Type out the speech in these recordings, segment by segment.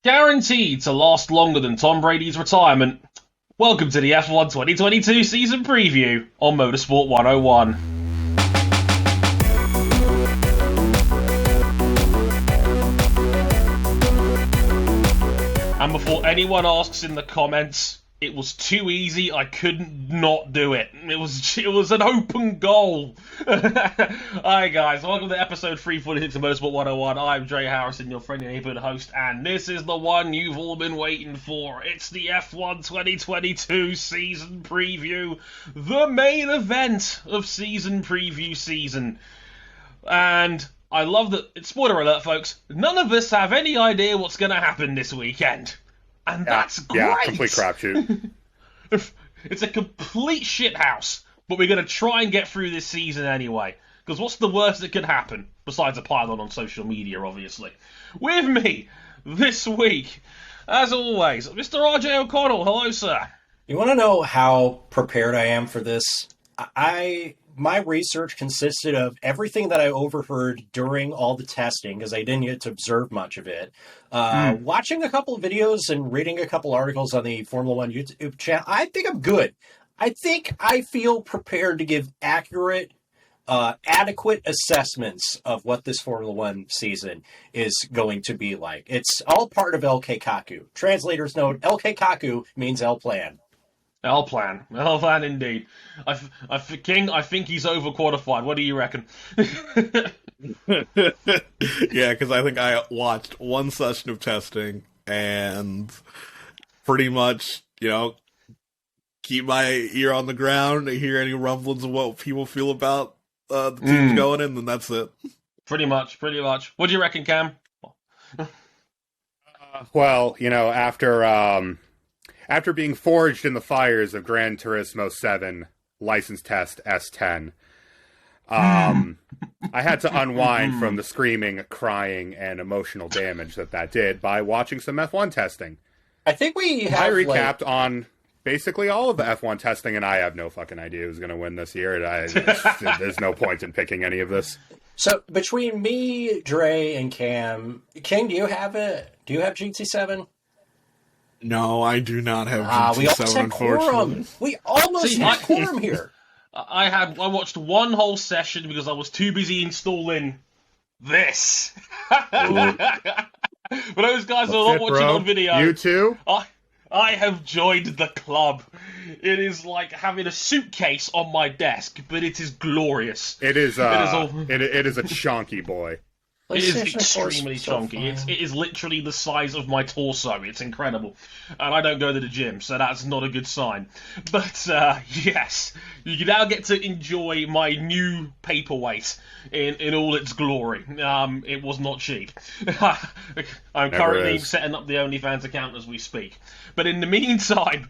guaranteed to last longer than Tom Brady's retirement. Welcome to the F1 2022 season preview on Motorsport 101. And before anyone asks in the comments, it was too easy, I couldn't not do it. It was an open goal. Hi guys, welcome to episode 346 of Motorsport 101. I'm Dre Harrison, your friendly neighborhood host, and this is the one you've all been waiting for. It's the F1 2022 season preview, the main event of season preview season. And I love that, spoiler alert folks, none of us have any idea what's going to happen this weekend. And that's great. Yeah, complete crapshoot. It's a complete shithouse, but we're going to try and get through this season anyway. Because what's the worst that could happen? Besides a pylon on social media, obviously. With me this week, as always, Mr. RJ O'Connell. Hello, sir. You want to know how prepared I am for this? My research consisted of everything that I overheard during all the testing, because I didn't get to observe much of it. Watching a couple of videos and reading a couple articles on the Formula One YouTube channel, I think I'm good. I think I feel prepared to give accurate, adequate assessments of what this Formula One season is going to be like. It's all part of El Kaku. Translators note, El Kaku means El Plan. L-Plan indeed. King, I think he's overqualified. What do you reckon? Yeah, because I think I watched one session of testing and pretty much, keep my ear on the ground to hear any rumblings of what people feel about the teams going in, and that's it. Pretty much. What do you reckon, Cam? After being forged in the fires of Gran Turismo 7 License Test S10, I had to unwind from the screaming, crying, and emotional damage that did by watching some F1 testing. I think I recapped on basically all of the F1 testing, and I have no fucking idea who's going to win this year. There's no point in picking any of this. So between me, Dre, and Cam, King, do you have it? Do you have GT7? No, I do not have GT7, unfortunately. We almost had quorum here. I watched one whole session because I was too busy installing this. For those guys who are not watching on video, you too? I have joined the club. It is like having a suitcase on my desk, but it is glorious. It is a chunky boy. It is extremely chunky. It is literally the size of my torso. It's incredible. And I don't go to the gym, so that's not a good sign. But, yes, you can now get to enjoy my new paperweight in all its glory. It was not cheap. I'm currently setting up the OnlyFans account as we speak. But in the meantime,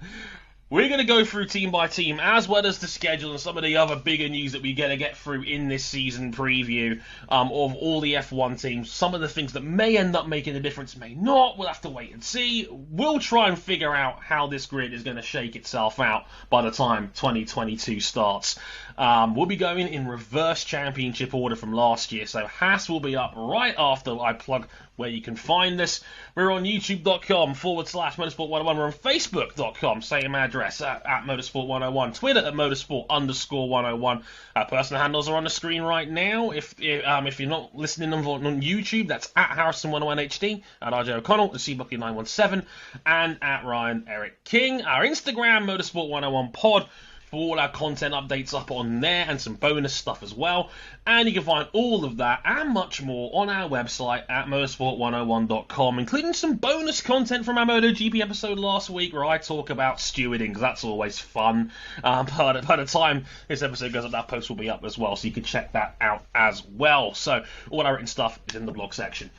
we're going to go through team by team, as well as the schedule and some of the other bigger news that we're going to get through in this season preview of all the F1 teams. Some of the things that may end up making a difference, may not. We'll have to wait and see. We'll try and figure out how this grid is going to shake itself out by the time 2022 starts. We'll be going in reverse championship order from last year, so Haas will be up right after I plug where you can find this. We're on youtube.com/Motorsport101. We're on Facebook.com, same address, at Motorsport101. Twitter at Motorsport_101. Our personal handles are on the screen right now. If you're not listening on YouTube, that's at Harrison101HD, at RJ O'Connell, at CBucky917, and at Ryan Eric King. Our Instagram, Motorsport101pod. For all our content updates up on there and some bonus stuff as well. And you can find all of that and much more on our website at motorsport101.com, including some bonus content from our MotoGP episode last week where I talk about stewarding, because that's always fun. But by the time this episode goes up, that post will be up as well, so you can check that out as well. So all our written stuff is in the blog section.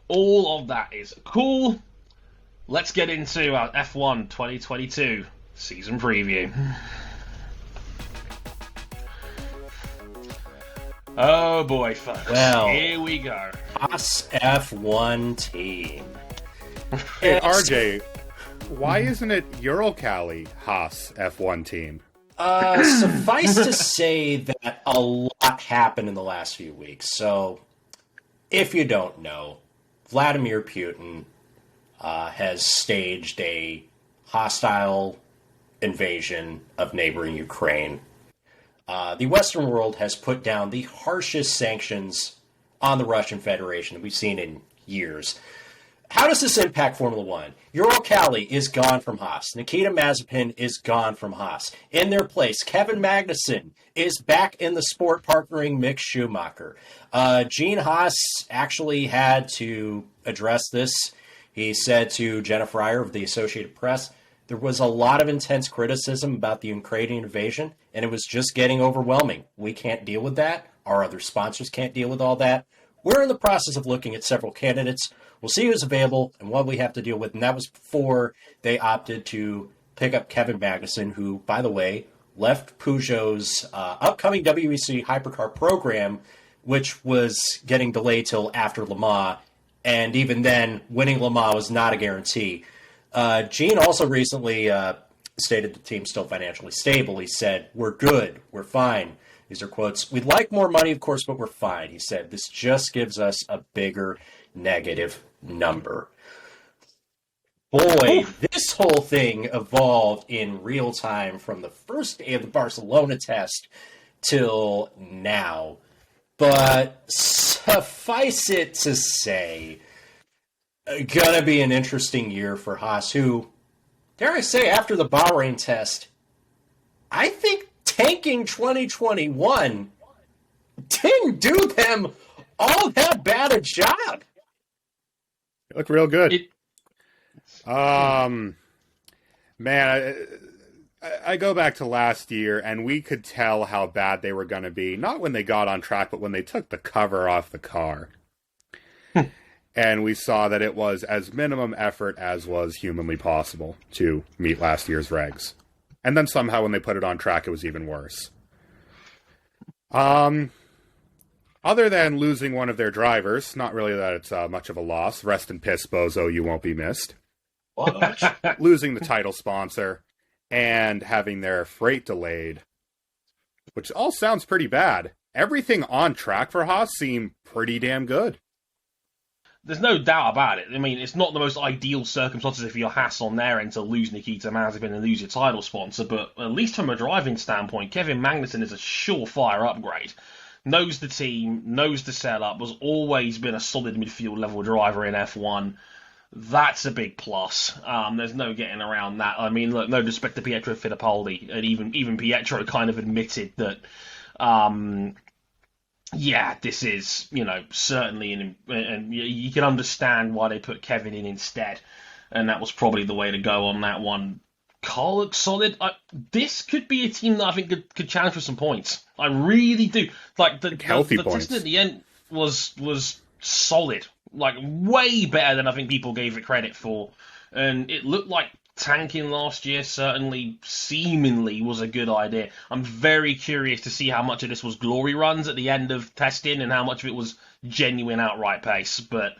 All of that is cool. Let's get into our F1 2022 season preview. Oh boy, folks. Well, here we go. Haas F1 team. Hey, RJ, why isn't it Uralkali Haas F1 team? Suffice to say that a lot happened in the last few weeks. So, if you don't know, Vladimir Putin has staged a hostile invasion of neighboring Ukraine. The Western world has put down the harshest sanctions on the Russian Federation that we've seen in years. How does this impact Formula One? Ural Kali is gone from Haas. Nikita Mazepin is gone from Haas. In their place, Kevin Magnussen is back in the sport, partnering Mick Schumacher. Gene Haas actually had to address this. He said to Jenna Fryer of the Associated Press, there was a lot of intense criticism about the Ukrainian invasion, and it was just getting overwhelming. We can't deal with that. Our other sponsors can't deal with all that. We're in the process of looking at several candidates. We'll see who's available and what we have to deal with. And that was before they opted to pick up Kevin Magnussen, who, by the way, left Peugeot's upcoming WEC hypercar program, which was getting delayed till after Le Mans. And even then, winning Le Mans was not a guarantee. Gene also recently stated the team's still financially stable. He said, we're good, we're fine. These are quotes. We'd like more money, of course, but we're fine. He said, this just gives us a bigger negative number. Boy, this whole thing evolved in real time from the first day of the Barcelona test till now. But suffice it to say, gonna be an interesting year for Haas, who, dare I say, after the Bahrain test, I think tanking 2021 didn't do them all that bad a job. They look real good. Man, I go back to last year, and we could tell how bad they were going to be, not when they got on track, but when they took the cover off the car. And we saw that it was as minimum effort as was humanly possible to meet last year's regs. And then somehow when they put it on track, it was even worse. Other than losing one of their drivers, not really that it's much of a loss. Rest in piss, Bozo, you won't be missed. Losing the title sponsor and having their freight delayed, which all sounds pretty bad. Everything on track for Haas seemed pretty damn good. There's no doubt about it. I mean, it's not the most ideal circumstances if you're Haas on their end to lose Nikita Mazepin and lose your title sponsor, but at least from a driving standpoint, Kevin Magnussen is a surefire upgrade. Knows the team, knows the setup, has always been a solid midfield level driver in F1. That's a big plus. There's no getting around that. I mean, look, no disrespect to Pietro Fittipaldi, and even Pietro kind of admitted that, yeah, this is, certainly, and you can understand why they put Kevin in instead, and that was probably the way to go on that one. Car looks solid. This could be a team that I think could challenge for some points. I really do. Like the testing at the end was solid, like way better than I think people gave it credit for, and it looked like tanking last year certainly seemingly was a good idea. I'm very curious to see how much of this was glory runs at the end of testing and how much of it was genuine outright pace, but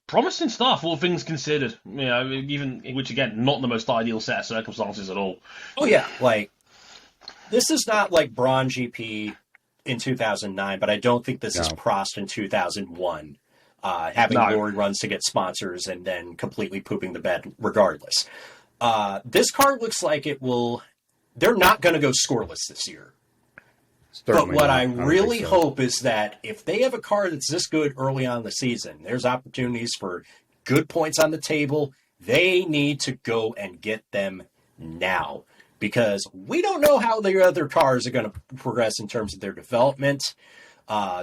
promising stuff, all things considered. Even which again, not the most ideal set of circumstances at all. Oh yeah, like this is not like Braun GP in 2009, but I don't think this is Prost in 2001. Having glory runs to get sponsors and then completely pooping the bed regardless. This car looks like it will. They're not going to go scoreless this year. But what I really hope is that if they have a car that's this good early on in the season, there's opportunities for good points on the table. They need to go and get them now, because we don't know how the other cars are going to progress in terms of their development.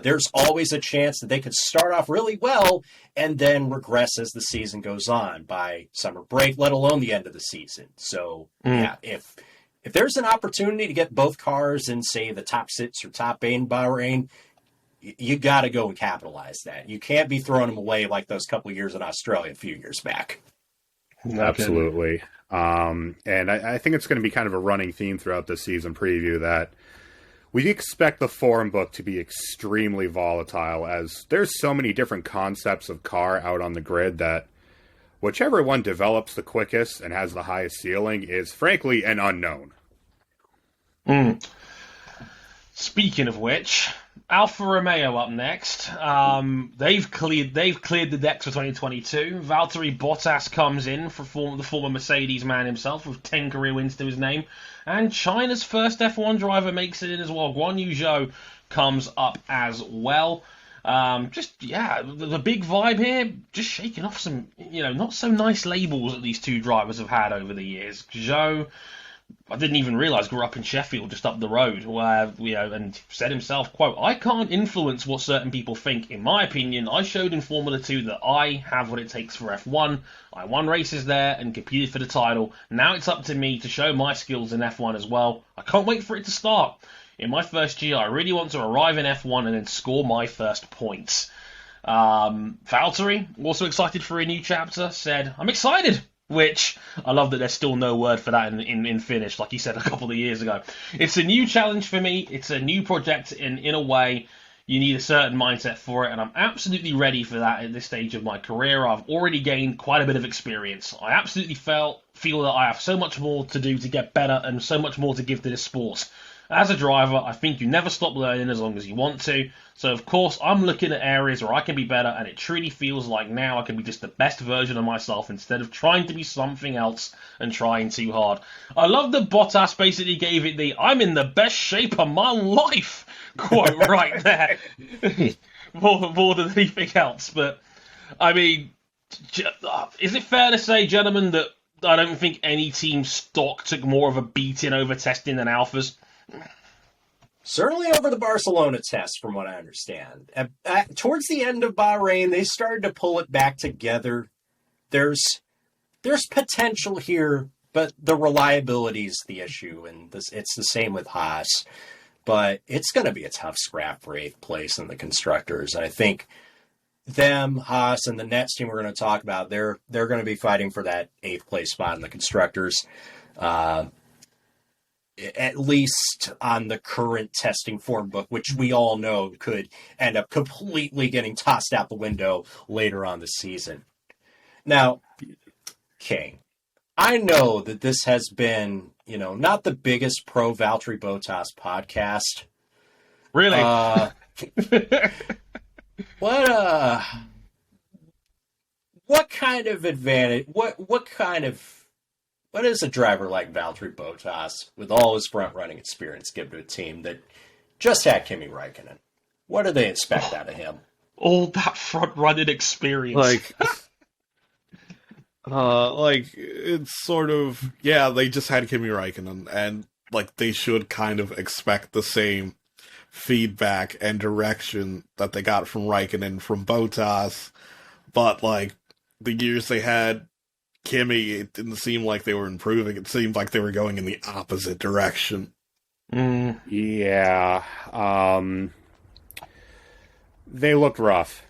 There's always a chance that they could start off really well and then regress as the season goes on by summer break, let alone the end of the season. So, yeah, if there's an opportunity to get both cars in, say, the top 6 or top 8 in Bahrain, you got to go and capitalize that. You can't be throwing them away like those couple of years in Australia a few years back. Absolutely. And I think it's going to be kind of a running theme throughout this season preview that we expect the form book to be extremely volatile, as there's so many different concepts of car out on the grid that whichever one develops the quickest and has the highest ceiling is frankly an unknown. Speaking of which, Alfa Romeo up next. They've cleared the decks for 2022. Valtteri Bottas comes in for the former Mercedes man himself with 10 career wins to his name, and China's first F1 driver makes it in as well. Guan Yu Zhou comes up as well. The big vibe here, just shaking off some, not so nice labels that these two drivers have had over the years. Zhou, I didn't even realise, grew up in Sheffield, just up the road, where, and said himself, quote, "I can't influence what certain people think. In my opinion, I showed in Formula 2 that I have what it takes for F1. I won races there and competed for the title. Now it's up to me to show my skills in F1 as well. I can't wait for it to start. In my first year, I really want to arrive in F1 and then score my first points." Valtteri, also excited for a new chapter, said, "I'm excited." Which, I love that there's still no word for that in Finnish, like he said a couple of years ago. It's a new challenge for me. It's a new project, and in a way, you need a certain mindset for it, and I'm absolutely ready for that at this stage of my career. I've already gained quite a bit of experience. I absolutely feel that I have so much more to do to get better and so much more to give to this sport. As a driver, I think you never stop learning as long as you want to. So, of course, I'm looking at areas where I can be better, and it truly feels like now I can be just the best version of myself instead of trying to be something else and trying too hard. I love that Bottas basically gave it the "I'm in the best shape of my life" quote right there. more than anything else. But, I mean, is it fair to say, gentlemen, that I don't think any team stock took more of a beating over testing than Alphas? Certainly over the Barcelona test, from what I understand. Towards the end of Bahrain, they started to pull it back together. There's potential here, but the reliability is the issue, and it's the same with Haas. But it's going to be a tough scrap for 8th place in the Constructors. And I think them, Haas, and the next team we're going to talk about, they're going to be fighting for that 8th place spot in the Constructors. At least on the current testing form book, which we all know could end up completely getting tossed out the window later on this season. Now, King, I know that this has been, not the biggest pro Valtteri Bottas podcast. Really? What kind of advantage, what does a driver like Valtteri Bottas, with all his front-running experience, give to a team that just had Kimi Räikkönen? What do they expect out of him? All that front-running experience. It's sort of, they just had Kimi Räikkönen, and, they should kind of expect the same feedback and direction that they got from Räikkönen from Bottas, but, the years they had Kimi, it didn't seem like they were improving. It seemed like they were going in the opposite direction. Yeah. They looked rough.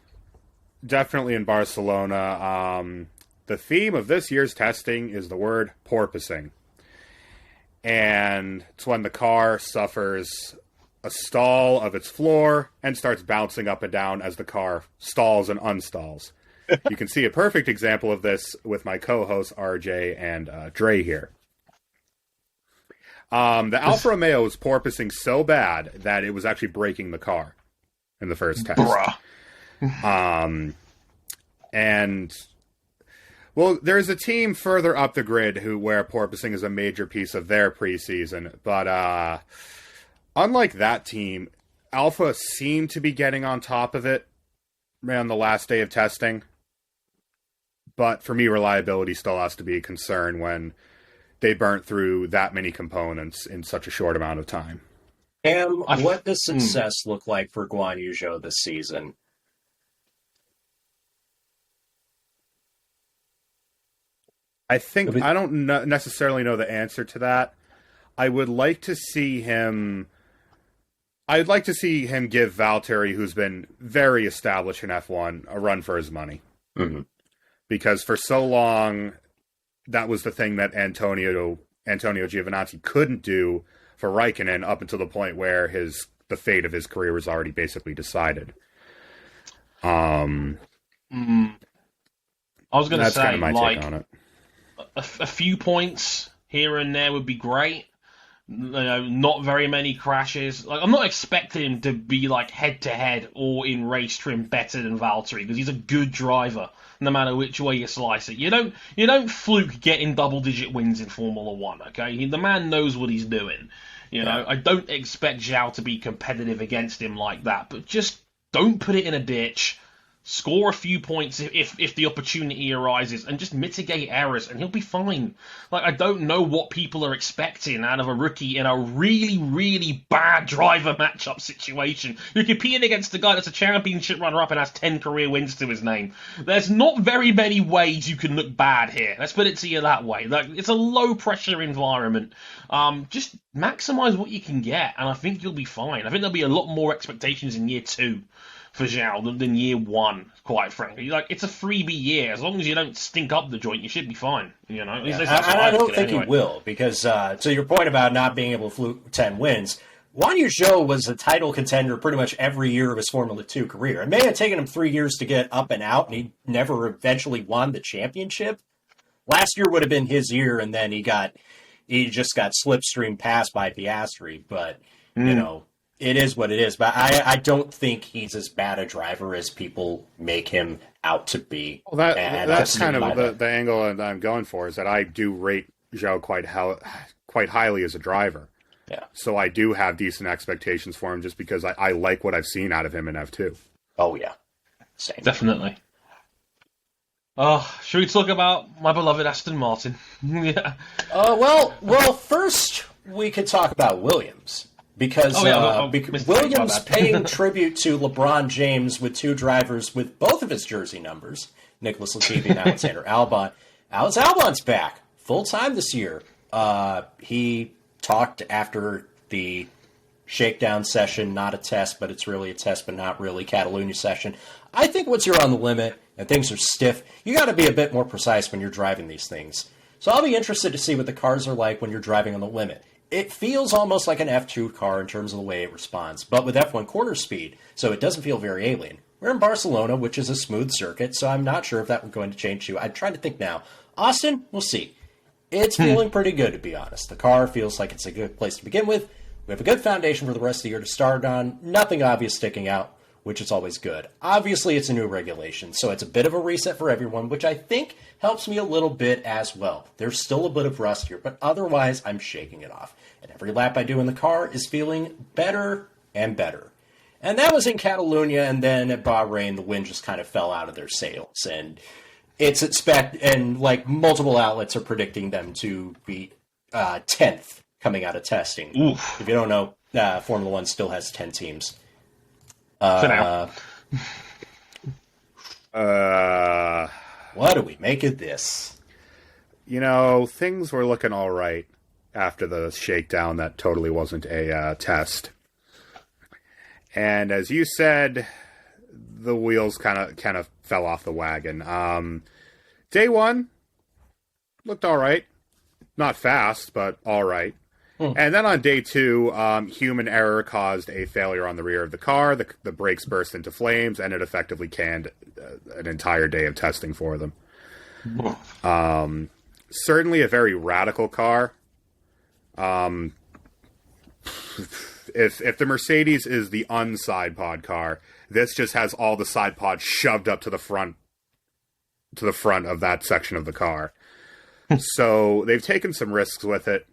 Definitely in Barcelona. The theme of this year's testing is the word porpoising. And it's when the car suffers a stall of its floor and starts bouncing up and down as the car stalls and unstalls. You can see a perfect example of this with my co-hosts RJ and Dre here. The Alfa Romeo was porpoising so bad that it was actually breaking the car in the first test. There's a team further up the grid where porpoising is a major piece of their preseason, but unlike that team, Alfa seemed to be getting on top of it on the last day of testing. But for me, reliability still has to be a concern when they burnt through that many components in such a short amount of time. What does success look like for Guan Yu Zhou this season? I think I don't necessarily know the answer to that. I'd like to see him give Valtteri, who's been very established in F1, a run for his money. Mm-hmm. Because for so long, that was the thing that Antonio Giovinazzi couldn't do for Räikkönen up until the point where the fate of his career was already basically decided. I was going to say, kind of my take on it. A few points here and there would be great, Not very many crashes. Like, I'm not expecting him to be like head-to-head or in race trim better than Valtteri, because he's a good driver, no matter which way you slice it. You don't fluke getting double-digit wins in Formula One, okay? The man knows what he's doing. I don't expect Zhou to be competitive against him like that, but just don't put it in a ditch. Score a few points if the opportunity arises, and just mitigate errors, and he'll be fine. Like, I don't know what people are expecting out of a rookie in a really, really bad driver matchup situation. You're competing against a guy that's a championship runner-up and has 10 career wins to his name. There's not very many ways you can look bad here. Let's put it to you that way. Like, it's a low-pressure environment. Just maximize what you can get, and I think you'll be fine. I think there'll be a lot more expectations in year 2 for Zhou than year 1, quite frankly. Like, it's a freebie year. As long as you don't stink up the joint, you should be fine. At least I don't think he will, because to your point about not being able to fluke 10 wins, Zhou was a title contender pretty much every year of his Formula 2 career. It may have taken him 3 years to get up and out, and he never eventually won the championship. Last year would have been his year, and then he just got slipstream passed by Piastri. But it is what it is. But I don't think he's as bad a driver as people make him out to be. Well, that's kind of the angle that I'm going for, is that I do rate Zhou quite highly as a driver. Yeah. So I do have decent expectations for him, just because I like what I've seen out of him in F2. Oh, yeah. Same. Definitely. Should we talk about my beloved Aston Martin? Yeah. Well, first we could talk about Williams. Because Williams paying tribute to LeBron James with 2 drivers with both of his jersey numbers, Nicholas Latifi and Alexander Albon. Alex Albon's back full-time this year. He talked after the shakedown session, not a test, but it's really a test, but not really, Catalunya session. I think once you're on the limit and things are stiff, you got to be a bit more precise when you're driving these things. So I'll be interested to see what the cars are like when you're driving on the limit. It feels almost like an F2 car in terms of the way it responds, but with F1 corner speed, so it doesn't feel very alien. We're in Barcelona, which is a smooth circuit, so I'm not sure if that was going to change too. I'm trying to think now. Austin, we'll see. It's feeling pretty good, to be honest. The car feels like it's a good place to begin with. We have a good foundation for the rest of the year to start on. Nothing obvious sticking out, which is always good. Obviously, it's a new regulation, so it's a bit of a reset for everyone, which I think helps me a little bit as well. There's still a bit of rust here, but otherwise, I'm shaking it off. And every lap I do in the car is feeling better and better. And that was in Catalunya, and then at Bahrain, the wind just kind of fell out of their sails. And like multiple outlets are predicting them to be 10th coming out of testing. Oof. If you don't know, Formula One still has 10 teams. For now. What do we make of this? Things were looking all right after the shakedown that totally wasn't a test. And as you said, the wheels kind of fell off the wagon. Day 1 looked all right. Not fast, but all right. And then on day 2, human error caused a failure on the rear of the car. The brakes burst into flames, and it effectively canned an entire day of testing for them. Certainly a very radical car. If the Mercedes is the unside pod car, this just has all the side pods shoved up to the front of that section of the car. So they've taken some risks with it.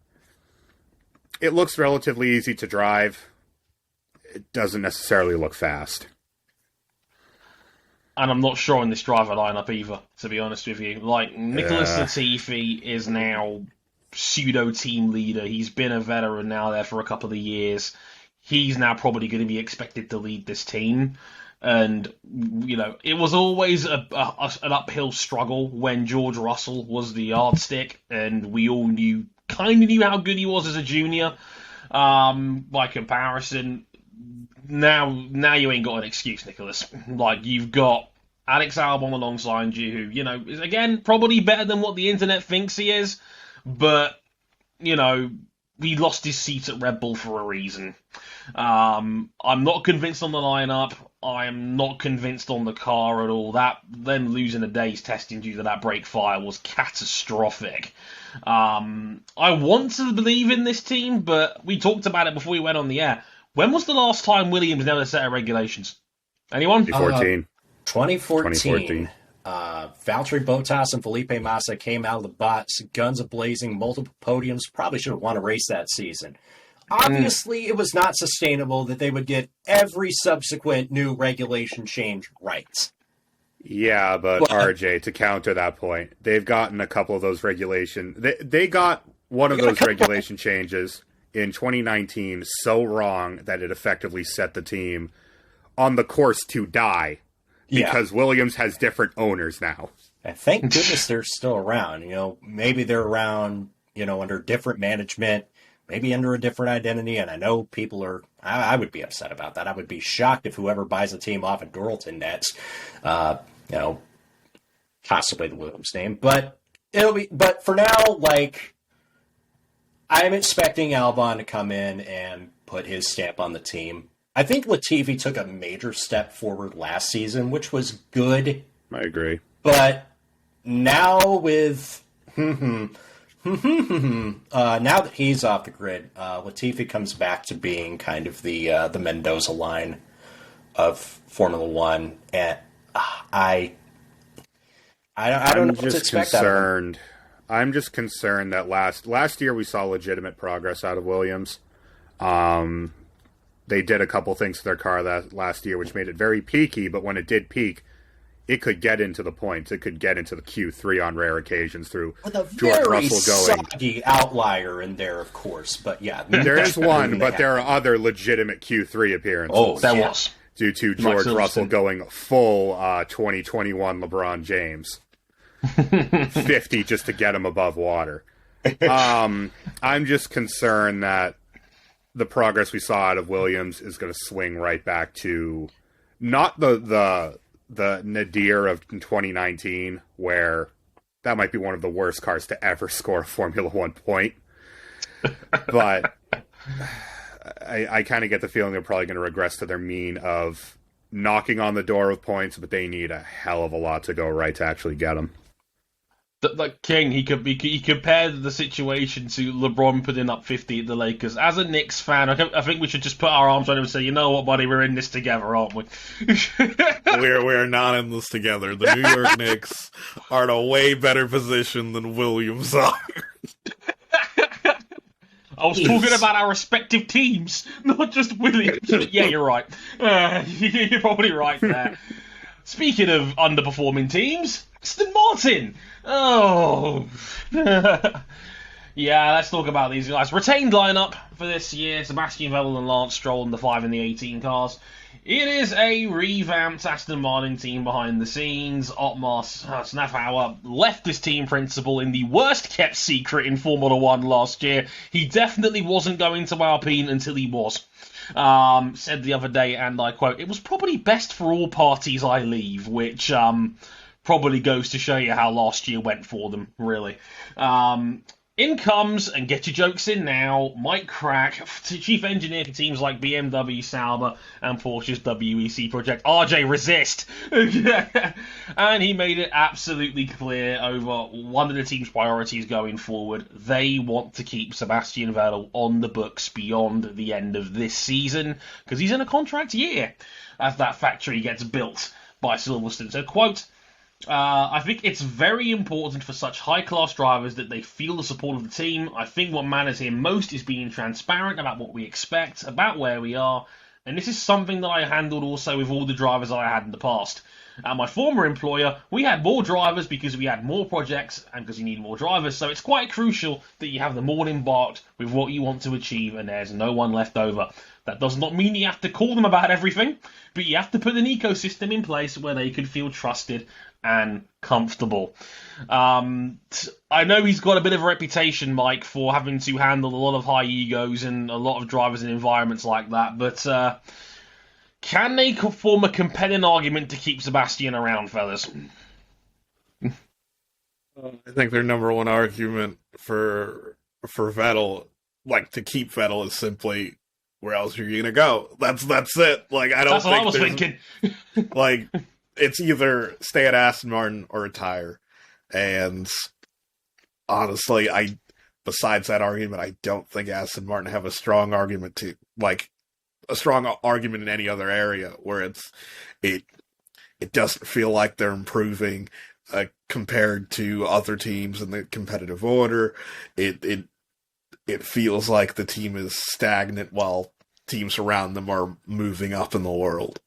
It looks relatively easy to drive. It doesn't necessarily look fast. And I'm not sure on this driver lineup either, to be honest with you. Like, Nicholas Latifi is now pseudo-team leader. He's been a veteran now there for a couple of years. He's now probably going to be expected to lead this team. And, it was always an uphill struggle when George Russell was the yardstick, and we all kind of knew how good he was as a junior, by comparison. Now you ain't got an excuse, Nicholas. Like, you've got Alex Albon alongside you, who, is, again, probably better than what the internet thinks he is, but, he lost his seat at Red Bull for a reason. I'm not convinced on the lineup. I'm not convinced on the car at all. Them losing a day's testing due to that brake fire was catastrophic. I want to believe in this team, but we talked about it before we went on the air. When was the last time Williams nailed a set of regulations? Anyone? 2014. Valtteri Bottas and Felipe Massa came out of the box, guns a-blazing, multiple podiums, probably should have won a race that season. Obviously, it was not sustainable that they would get every subsequent new regulation change right. Yeah, but RJ, to counter that point, they've gotten a couple of those regulations. They got one of those regulation changes in 2019 so wrong that it effectively set the team on the course to die. Because Williams has different owners now. And thank goodness they're still around. Maybe they're around, under different management, maybe under a different identity. And I know people are, I would be upset about that. I would be shocked if whoever buys the team off of Dorilton nets, possibly the Williams name. But for now, I'm expecting Albon to come in and put his stamp on the team. I think Latifi took a major step forward last season, which was good. I agree. But now with now that he's off the grid, Latifi comes back to being kind of the Mendoza line of Formula One, and I don't know what to expect out of him. I'm just concerned that last year we saw legitimate progress out of Williams. They did a couple things to their car last year, which made it very peaky, but when it did peak, it could get into the points. It could get into the Q3 on rare occasions through George Russell going. Soggy outlier in there, of course, but yeah. There is one, but there are other legitimate Q3 appearances. Oh, that was. Due to George Russell going full 2021 LeBron James. 50 just to get him above water. I'm just concerned that the progress we saw out of Williams is going to swing right back to not the nadir of 2019, where that might be one of the worst cars to ever score a Formula One point. But I kind of get the feeling they're probably going to regress to their mean of knocking on the door with points, but they need a hell of a lot to go right to actually get them. Like King, he compared the situation to LeBron putting up 50 at the Lakers. As a Knicks fan, I think we should just put our arms on him and say, you know what, buddy, we're in this together, aren't we? We're not in this together. The New York Knicks are in a way better position than Williams are. I was talking about our respective teams, not just Williams. Yeah, you're right. You're probably right there. Speaking of underperforming teams, Aston Martin. Oh. Yeah, let's talk about these guys. Retained lineup for this year: Sebastian Vettel and Lance Stroll in the 5 and the 18 cars. It is a revamped Aston Martin team behind the scenes. Otmar Szafnauer left this team principal in the worst kept secret in Formula 1 last year. He definitely wasn't going to Alpine until he was. Said the other day, and I quote, "It was probably best for all parties I leave," which probably goes to show you how last year went for them, really. In comes, and get your jokes in now, Mike Crack, chief engineer for teams like BMW, Sauber, and Porsche's WEC project. RJ, resist! And he made it absolutely clear over one of the team's priorities going forward. They want to keep Sebastian Vettel on the books beyond the end of this season, because he's in a contract year as that factory gets built by Silverstone. So, quote, I think it's very important for such high-class drivers that they feel the support of the team. I think what matters here most is being transparent about what we expect, about where we are, and this is something that I handled also with all the drivers I had in the past. At my former employer, we had more drivers because we had more projects and because you need more drivers, so it's quite crucial that you have them all embarked with what you want to achieve and there's no one left over. That does not mean you have to call them about everything, but you have to put an ecosystem in place where they can feel trusted and comfortable. I know he's got a bit of a reputation, Mike, for having to handle a lot of high egos and a lot of drivers in environments like that, but can they form a compelling argument to keep Sebastian around, fellas? I think their number one argument for Vettel like to keep Vettel is simply where else are you gonna go? That's it. Like I don't. That's what I was think thinking. like it's either stay at Aston Martin or retire. And honestly, besides that argument, I don't think Aston Martin have a strong argument in any other area where it doesn't feel like they're improving compared to other teams in the competitive order. It feels like the team is stagnant while teams around them are moving up in the world.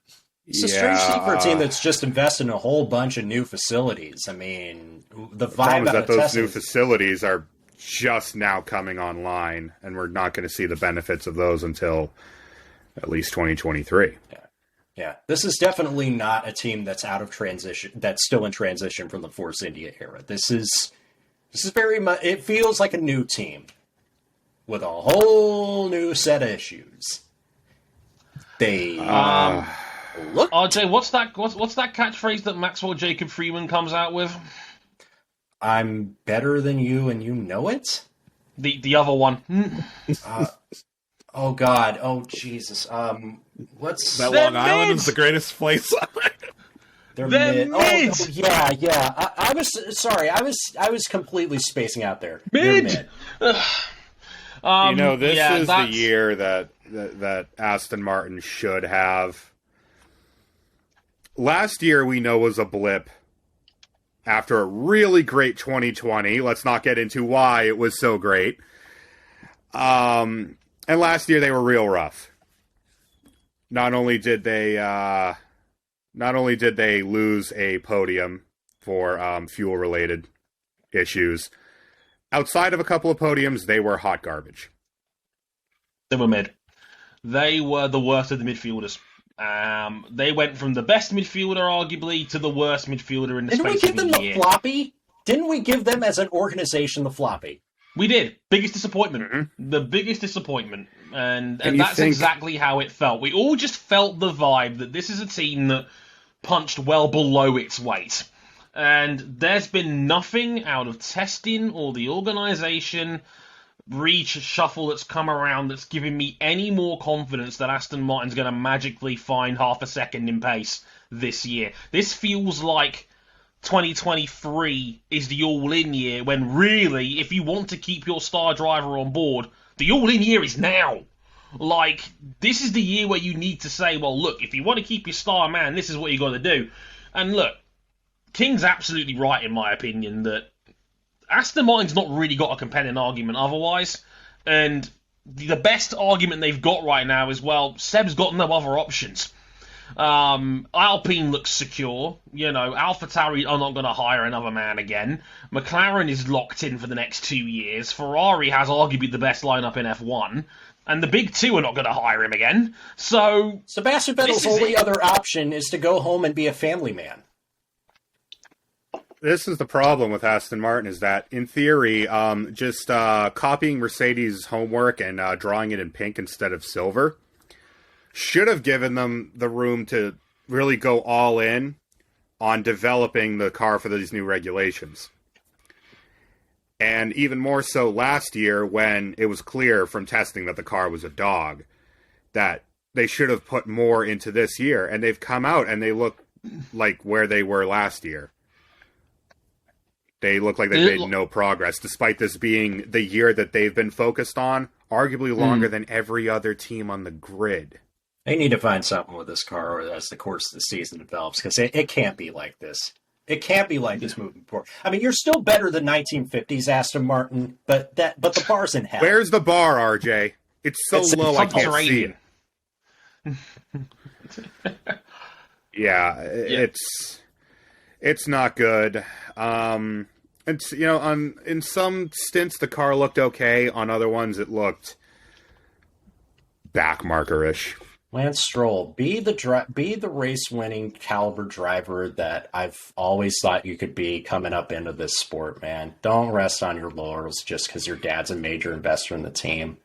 It's a strange thing for a team that's just invested in a whole bunch of new facilities. I mean, the vibe is that those new facilities are just now coming online, and we're not going to see the benefits of those until at least 2023. Yeah. This is definitely not a team that's out of transition, that's still in transition from the Force India era. This is very much, it feels like a new team with a whole new set of issues. They look. RJ, what's that catchphrase that Maxwell Jacob Freeman comes out with? I'm better than you and you know it? The other one. Oh God! Oh Jesus! What's that? Long Island is the greatest place on They're mid. Oh, yeah. I was sorry. I was completely spacing out there. Mid. They're mid. This is the year that Aston Martin should have. Last year we know was a blip after a really great 2020. Let's not get into why it was so great. And last year they were real rough. Not only did they lose a podium for fuel-related issues, outside of a couple of podiums, they were hot garbage. They were mid. They were the worst of the midfielders. They went from the best midfielder, arguably, to the worst midfielder in the space of a year. Didn't we give them the floppy? Didn't we give them, as an organization, the floppy? We did. Biggest disappointment. Mm-hmm. The biggest disappointment. And that's exactly how it felt. We all just felt the vibe that this is a team that punched well below its weight. And there's been nothing out of testing or the organisation reshuffle that's come around that's giving me any more confidence that Aston Martin's going to magically find half a second in pace this year. This feels like 2023 is the all-in year, when really, if you want to keep your star driver on board, the all-in year is now. Like, this is the year where you need to say, well, look, if you want to keep your star man, this is what you got to do. And look, King's absolutely right, in my opinion, that Aston Martin's not really got a compelling argument otherwise. And the best argument they've got right now is, well, Seb's got no other options. Alpine looks secure. AlphaTauri are not going to hire another man again. McLaren is locked in for the next 2 years. Ferrari has arguably the best lineup in F1. And the big two are not going to hire him again. So Sebastian Vettel's only other option is to go home and be a family man. This is the problem with Aston Martin, is that, in theory, just copying Mercedes' homework and drawing it in pink instead of silver should have given them the room to really go all in on developing the car for these new regulations. And even more so last year, when it was clear from testing that the car was a dog, that they should have put more into this year. And they've come out and they look like where they were last year. They look like they've made no progress, despite this being the year that they've been focused on, arguably longer than every other team on the grid. They need to find something with this car as the course of the season develops, because it can't be like this. It can't be like this moving forward. I mean, you're still better than 1950s Aston Martin, but the bar's in hell. Where's the bar, RJ? It's so low I can't see it. It's not good. It's in some stints the car looked okay. On other ones, it looked backmarker-ish. Lance Stroll, be the race-winning caliber driver that I've always thought you could be coming up into this sport, man. Don't rest on your laurels just because your dad's a major investor in the team.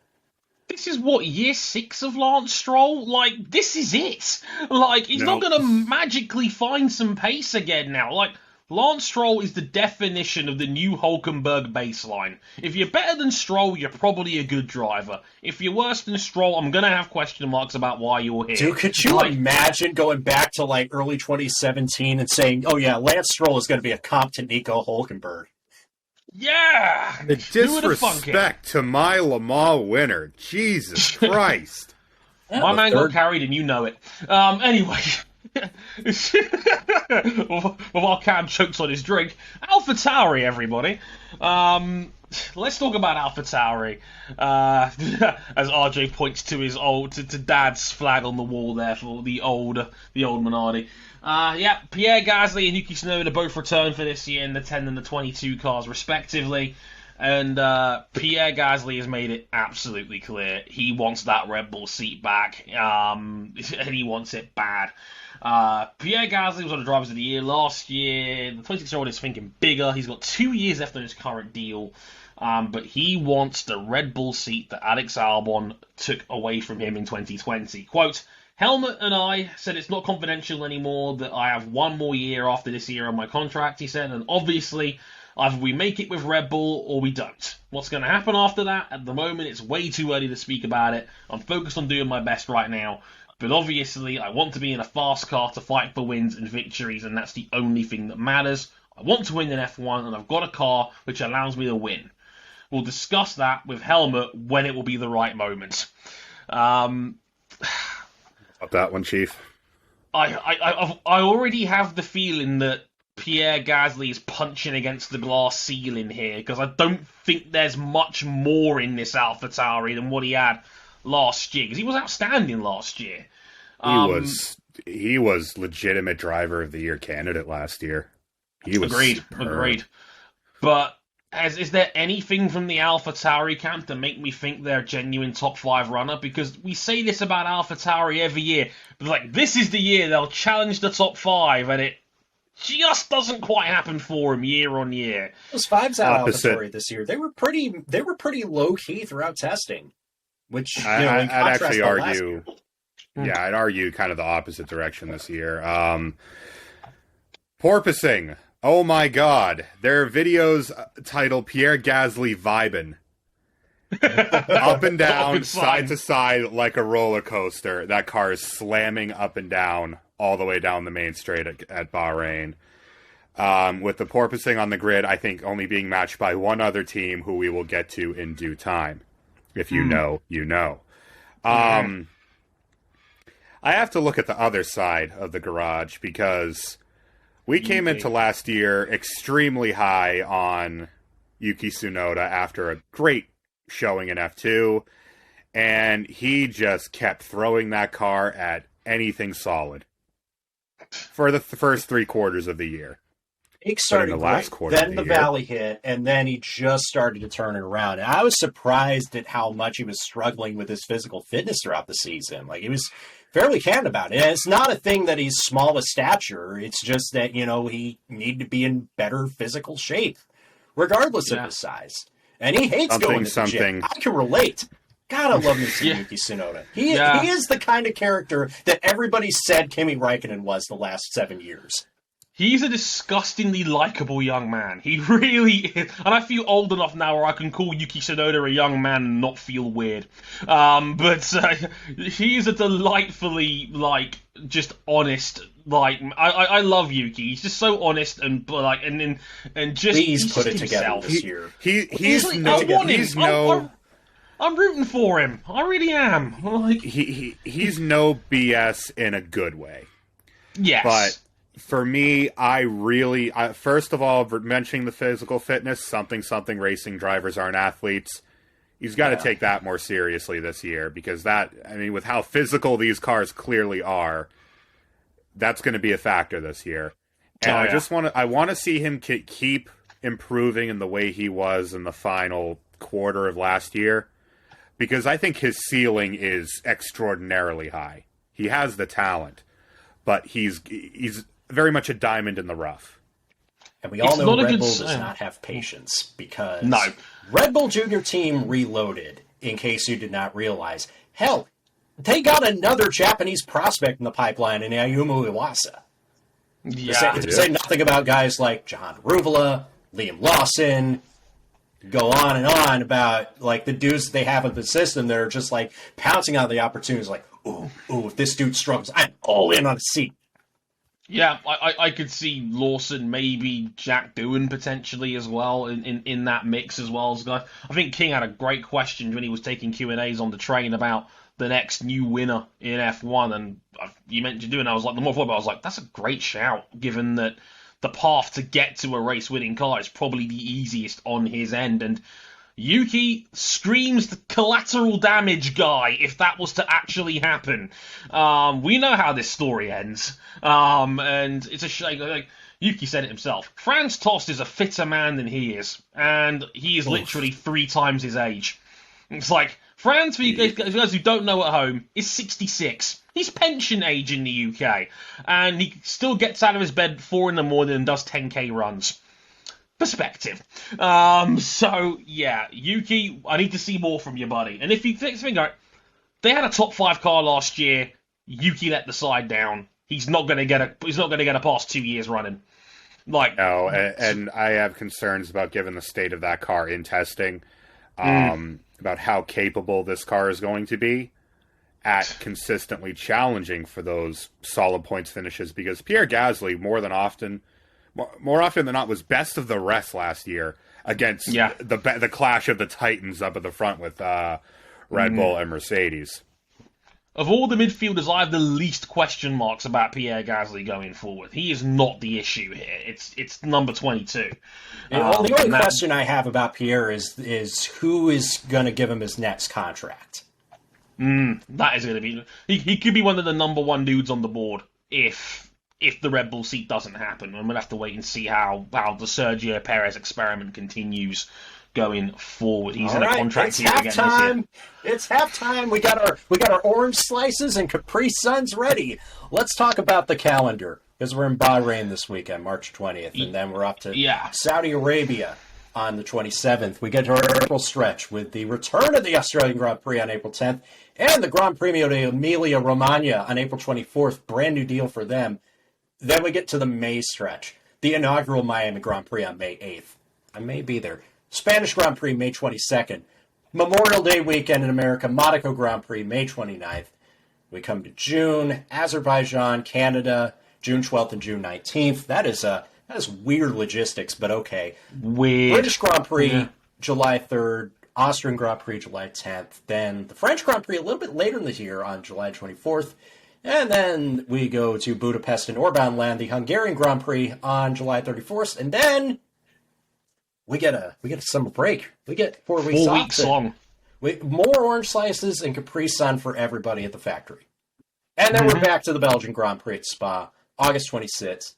This is year 6 of Lance Stroll? Like, this is it. Like, he's not going to magically find some pace again now. Like, Lance Stroll is the definition of the new Hulkenberg baseline. If you're better than Stroll, you're probably a good driver. If you're worse than Stroll, I'm going to have question marks about why you're here. Dude, could you imagine going back to like early 2017 and saying, oh yeah, Lance Stroll is going to be a competent Nico Hulkenberg? Yeah! The disrespect to my Le Mans winner. Jesus Christ. My man got carried and you know it. Anyway... While Cam chokes on his drink, AlphaTauri, everybody. Let's talk about AlphaTauri. As RJ points to his to Dad's flag on the wall there for the old Minardi. Pierre Gasly and Yuki Tsunoda both returned for this year in the 10 and the 22 cars, respectively. And Pierre Gasly has made it absolutely clear he wants that Red Bull seat back, and he wants it bad. Pierre Gasly was on the Drivers of the Year last year. The 26-year-old is thinking bigger. He's got 2 years left on his current deal, but he wants the Red Bull seat that Alex Albon took away from him in 2020. Quote, Helmut and I said it's not confidential anymore, that I have 1 more year after this year on my contract, he said, and obviously either we make it with Red Bull or we don't. What's going to happen after that? At the moment, it's way too early to speak about it. I'm focused on doing my best right now. But obviously, I want to be in a fast car to fight for wins and victories, and that's the only thing that matters. I want to win in F1, and I've got a car which allows me to win. We'll discuss that with Helmut when it will be the right moment. Up that one, Chief. I already have the feeling that Pierre Gasly is punching against the glass ceiling here, because I don't think there's much more in this AlphaTauri than what he had last year, because he was outstanding last year. He was legitimate driver of the year candidate last year. He was agreed. But is there anything from the AlphaTauri camp to make me think they're a genuine top 5 runner? Because we say this about AlphaTauri every year, but like this is the year they'll challenge the top 5, and it just doesn't quite happen for him year on year. Those 5s out of AlphaTauri this year, they were pretty low key throughout testing. Which I'd actually argue, I'd argue kind of the opposite direction this year. Porpoising. Oh my God, there are videos titled "Pierre Gasly Vibin'," up and down, side to side like a roller coaster. That car is slamming up and down all the way down the main straight at Bahrain. With the porpoising on the grid, I think only being matched by one other team, who we will get to in due time. If you know, you know. I have to look at the other side of the garage, because we came into last year extremely high on Yuki Tsunoda after a great showing in F2, and he just kept throwing that car at anything solid for the first 3 quarters of the year. He started the last quarter, then the valley hit, and then he just started to turn it around. And I was surprised at how much he was struggling with his physical fitness throughout the season. Like, he was fairly candid about it. And it's not a thing that he's small of stature. It's just that, he needed to be in better physical shape, regardless of his size. And he hates going to the gym. I can relate. God, I love me some Yuki Tsunoda. He is the kind of character that everybody said Kimi Räikkönen was the last 7 years. He's a disgustingly likable young man. He really is. And I feel old enough now where I can call Yuki Tsunoda a young man and not feel weird. But he is a delightfully, just honest, I love Yuki. He's just so honest and just... Please put it together this year. I'm rooting for him. I really am. He's no BS in a good way. Yes. But... for me, I first of all, mentioning the physical fitness, something racing drivers aren't athletes. He's got to take that more seriously this year, because with how physical these cars clearly are, that's going to be a factor this year. And I want to see him keep improving in the way he was in the final quarter of last year, because I think his ceiling is extraordinarily high. He has the talent, but he's very much a diamond in the rough. And we all know Red Bull does not have patience, because Red Bull Junior Team reloaded, in case you did not realize. Hell, they got another Japanese prospect in the pipeline in Ayumu Iwasa. Yeah. To say nothing about guys like John Ruvula, Liam Lawson, go on and on about like the dudes that they have in the system that are just like pouncing on the opportunities like, ooh, if this dude struggles, I'm all in on a seat. Yeah, I could see Lawson, maybe Jack Doohan potentially as well in that mix as well as guys. I think King had a great question when he was taking Q&As on the train about the next new winner in F1, and you mentioned Doohan. I was like, the more I thought about it, I was like, that's a great shout, given that the path to get to a race-winning car is probably the easiest on his end, and Yuki screams the collateral damage guy if that was to actually happen. We know how this story ends. And it's a shame. Like, Yuki said it himself. Franz Tost is a fitter man than he is. And he is literally 3 times his age. It's like, Franz, for you guys who don't know at home, is 66. He's pension age in the UK. And he still gets out of his bed 4 in the morning and does 10k runs. Perspective. So, yeah, Yuki, I need to see more from you, buddy. And if you think about it, they had a top 5 car last year. Yuki let the side down. He's not going to get a past 2 years running. Like, no, and I have concerns about given the state of that car in testing, about how capable this car is going to be at consistently challenging for those solid points finishes, because Pierre Gasly more often than not was best of the rest last year against the clash of the titans up at the front with Red Bull and Mercedes. Of all the midfielders, I have the least question marks about Pierre Gasly going forward. He is not the issue here. It's number 22. The only question I have about Pierre is who is going to give him his next contract. That is going to be... He could be one of the number 1 dudes on the board if the Red Bull seat doesn't happen. And we'll have to wait and see how the Sergio Perez experiment continues going forward. He's in a contract year again this year. It's halftime. We got our orange slices and Capri Suns ready. Let's talk about the calendar, because we're in Bahrain this weekend, March 20th, and then we're off to Saudi Arabia on the 27th. We get to our April stretch with the return of the Australian Grand Prix on April 10th and the Gran Premio de Emilia Romagna on April 24th. Brand new deal for them. Then we get to the May stretch, the inaugural Miami Grand Prix on May 8th. I may be there. Spanish Grand Prix, May 22nd. Memorial Day weekend in America, Monaco Grand Prix, May 29th. We come to June, Azerbaijan, Canada, June 12th and June 19th. That is weird logistics, but okay. Weird. British Grand Prix, July 3rd. Austrian Grand Prix, July 10th. Then the French Grand Prix a little bit later in the year on July 24th. And then we go to Budapest and Orbán land, the Hungarian Grand Prix on July 31st. And then we get a summer break. We get 4 weeks off. 4 weeks long. More orange slices and Capri Sun for everybody at the factory. And then we're back to the Belgian Grand Prix at Spa, August 26th.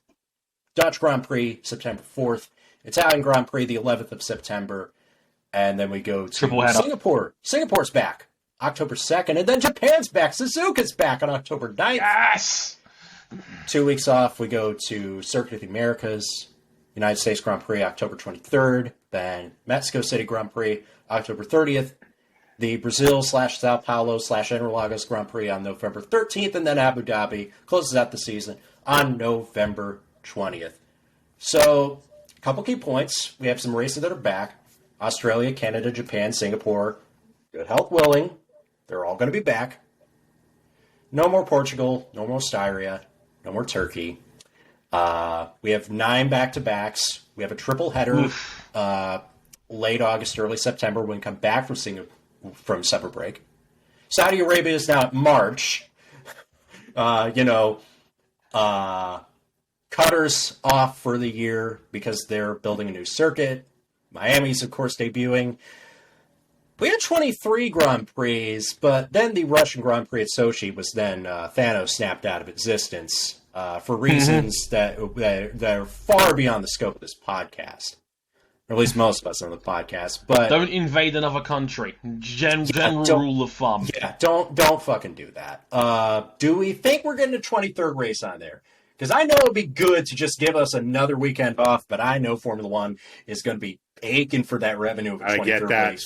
Dutch Grand Prix, September 4th. Italian Grand Prix, the 11th of September. And then we go to Singapore. Singapore's back, October 2nd. And then Japan's back. Suzuka's back on October 9th. Yes! 2 weeks off, we go to Circuit of the Americas. United States Grand Prix, October 23rd. Then Mexico City Grand Prix, October 30th. The Brazil/Sao Paulo/Interlagos Grand Prix on November 13th. And then Abu Dhabi closes out the season on November 20th. So, a couple key points. We have some races that are back. Australia, Canada, Japan, Singapore. Good health willing. They're all going to be back. No more Portugal. No more Styria. No more Turkey. We have 9 back-to-backs. We have a triple header late August, early September when we come back from summer break. Saudi Arabia is now at March. Qatar's off for the year because they're building a new circuit. Miami's, of course, debuting. We had 23 Grand Prix, but then the Russian Grand Prix at Sochi was then Thanos snapped out of existence for reasons that are far beyond the scope of this podcast. Or at least most of us on the podcast. But don't invade another country. General rule of thumb. Yeah, don't fucking do that. Do we think we're getting a 23rd race on there? Because I know it'd be good to just give us another weekend off, but I know Formula One is going to be aching for that revenue of a 23rd race. I get that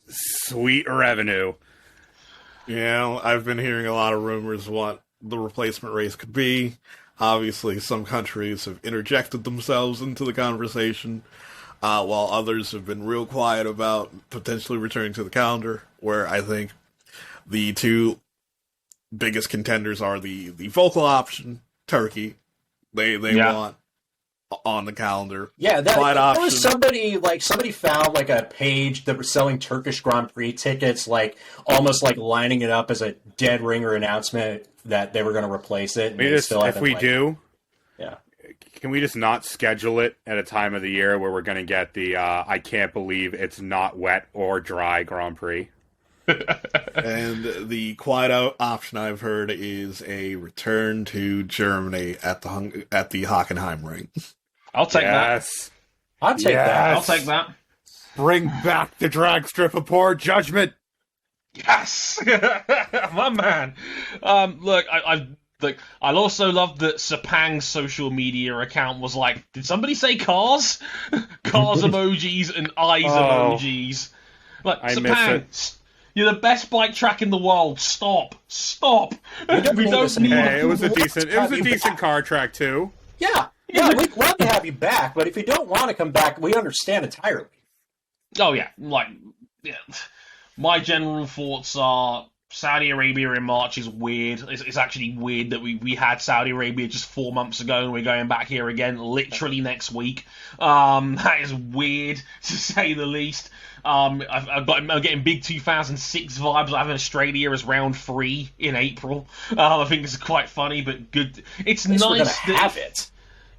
sweet revenue. Yeah, I've been hearing a lot of rumors what the replacement race could be. Obviously, some countries have interjected themselves into the conversation, while others have been real quiet about potentially returning to the calendar, where I think the two biggest contenders are the vocal option, Turkey. They want on the calendar. Yeah, there was somebody found like a page that was selling Turkish Grand Prix tickets, like almost like lining it up as a dead ringer announcement that they were going to replace it. Can we just not schedule it at a time of the year where we're going to get the I can't believe it's not wet or dry Grand Prix? And the quiet option I've heard is a return to Germany at the Hockenheim ring. I'll take that. I'll take that. I'll take that. Bring back the drag strip of poor judgment. Yes, my man. Look, I also love that Sepang's social media account was like, did somebody say cars? Cars emojis and eyes emojis. Like, Sepang, you're the best bike track in the world. Stop. We don't need. Hey, it was a decent car track too. Yeah, we'd love to have you back, but if you don't want to come back, we understand entirely. Oh, yeah. My general thoughts are Saudi Arabia in March is weird. It's actually weird that we had Saudi Arabia just 4 months ago and we're going back here again literally next week. That is weird, to say the least. I'm getting big 2006 vibes. I have Australia as round 3 in April. I think it's quite funny, but good. It's nice we're gonna have it.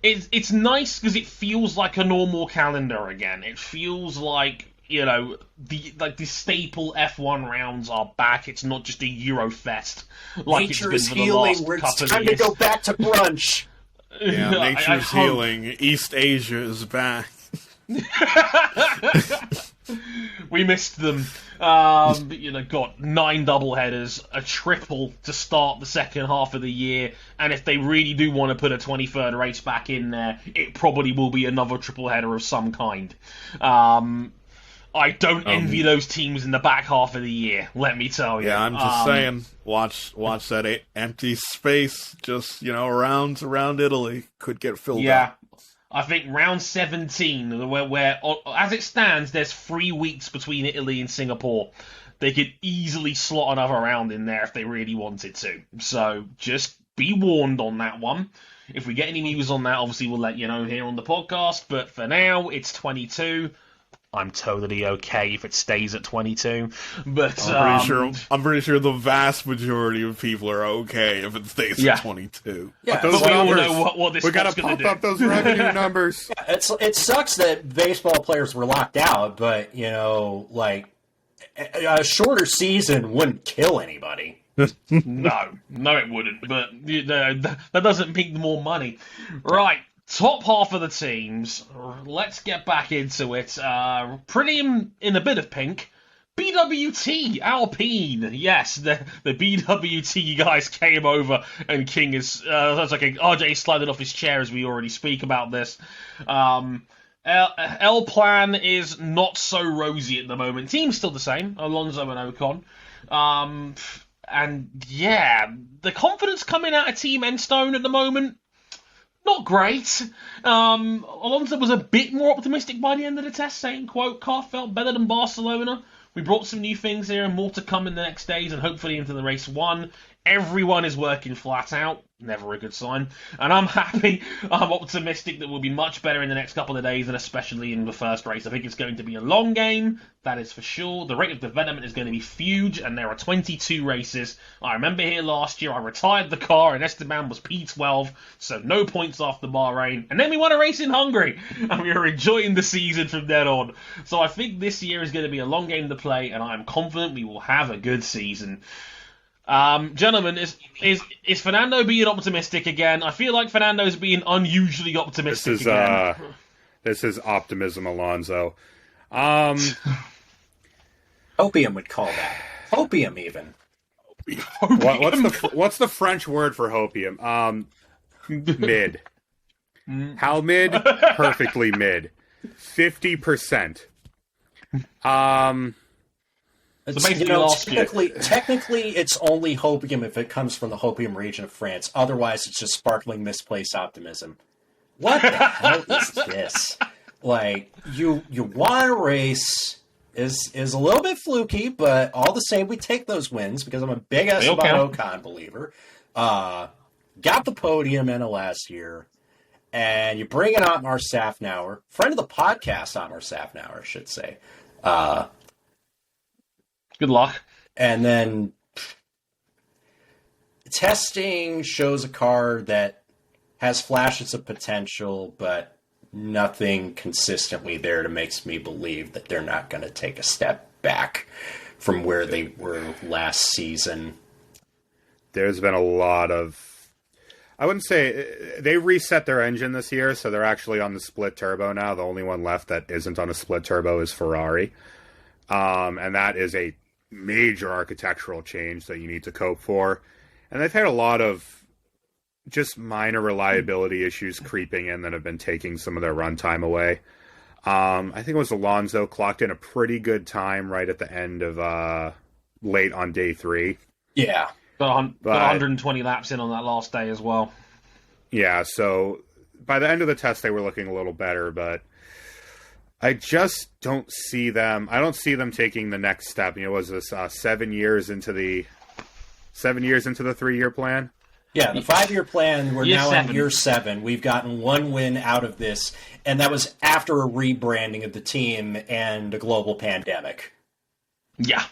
It's nice because it feels like a normal calendar again. It feels like, the staple F1 rounds are back. It's not just a Eurofest like Nature it's is been for healing. the last couple It's time of years. to go back to brunch. Yeah, nature's healing. East Asia is back. We missed them. But, got 9 doubleheaders, a triple to start the second half of the year, and if they really do want to put a 23rd race back in there, it probably will be another triple header of some kind. I don't envy those teams in the back half of the year, let me tell you. Yeah, I'm just saying, watch that empty space just, around Italy could get filled up. Yeah. I think round 17, where as it stands, there's 3 weeks between Italy and Singapore. They could easily slot another round in there if they really wanted to. So just be warned on that one. If we get any news on that, obviously we'll let you know here on the podcast. But for now, it's 22. I'm totally okay if it stays at 22. But I'm pretty sure the vast majority of people are okay if it stays at 22. Yeah, but we all know what this we got to pump up those revenue numbers. Yeah, it sucks that baseball players were locked out, but a shorter season wouldn't kill anybody. No, it wouldn't. But that doesn't mean more money, right? Top half of the teams, let's get back into it. Pretty in a bit of pink. BWT, Alpine. Yes, the BWT guys came over and King is... that's like RJ sliding off his chair as we already speak about this. L Plan is not so rosy at the moment. Team's still the same, Alonso and Ocon. And yeah, the confidence coming out of Team Enstone at the moment, not great. Alonso was a bit more optimistic by the end of the test, saying, quote, car felt better than Barcelona. We brought some new things here and more to come in the next days and hopefully into the race 1. Everyone is working flat out. Never a good sign. And I'm happy. I'm optimistic that we'll be much better in the next couple of days and especially in the first race. I think it's going to be a long game. That is for sure. The rate of development is going to be huge and there are 22 races. I remember here last year I retired the car and Esteban was P12, so no points after Bahrain. And then we won a race in Hungary and we were enjoying the season from then on. So I think this year is going to be a long game to play and I'm confident we will have a good season. Gentlemen, is Fernando being optimistic again? I feel like Fernando's being unusually optimistic again. This is optimism, Alonso. Opium would call that. Opium, even. What's the French word for hopium? Mid. How mid? Perfectly mid. 50%. basically last year. Technically, it's only hopium if it comes from the hopium region of France. Otherwise, it's just sparkling misplaced optimism. What the hell is this? Like, you want to race is a little bit fluky, but all the same, we take those wins because I'm a big Esteban Ocon believer. Got the podium in last year, and you bring in Otmar Safnauer, friend of the podcast, Otmar Safnauer, I should say. Good luck. And then testing shows a car that has flashes of potential, but nothing consistently there to makes me believe that they're not going to take a step back from where they were last season. There's been a lot of... I wouldn't say... They reset their engine this year, so they're actually on the split turbo now. The only one left that isn't on a split turbo is Ferrari. And that is a major architectural change that you need to cope for. And they've had a lot of just minor reliability issues creeping in that have been taking some of their runtime away. I think it was Alonso clocked in a pretty good time right at the end of late on day 3. Yeah. Got 120 laps in on that last day as well. Yeah, so by the end of the test they were looking a little better, but I just don't see them. I don't see them taking the next step. You know, was this 7 years into the 3-year plan? Yeah, the 5-year plan. We're now 7. on year 7. We've gotten 1 win out of this, and that was after a rebranding of the team and a global pandemic. Yeah.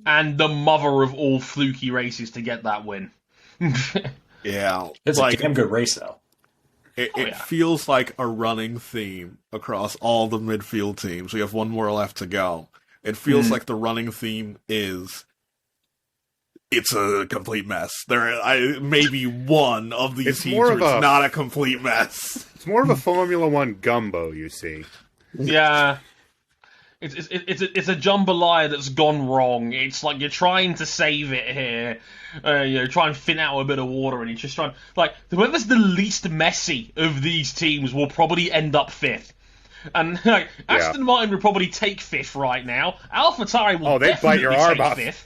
And the mother of all fluky races to get that win. Yeah. It's a damn good race, though. It feels like a running theme across all the midfield teams. We have 1 more left to go. It feels like the running theme is it's a complete mess. Maybe one of these teams where it's not a complete mess. It's more of a Formula One gumbo, you see. Yeah. It's a jambalaya that's gone wrong. It's like you're trying to save it here. Try and thin out a bit of water, and you're just trying... Like, whoever's the least messy of these teams will probably end up 5th. And Aston Martin will probably take 5th right now. AlphaTauri will definitely take 5th.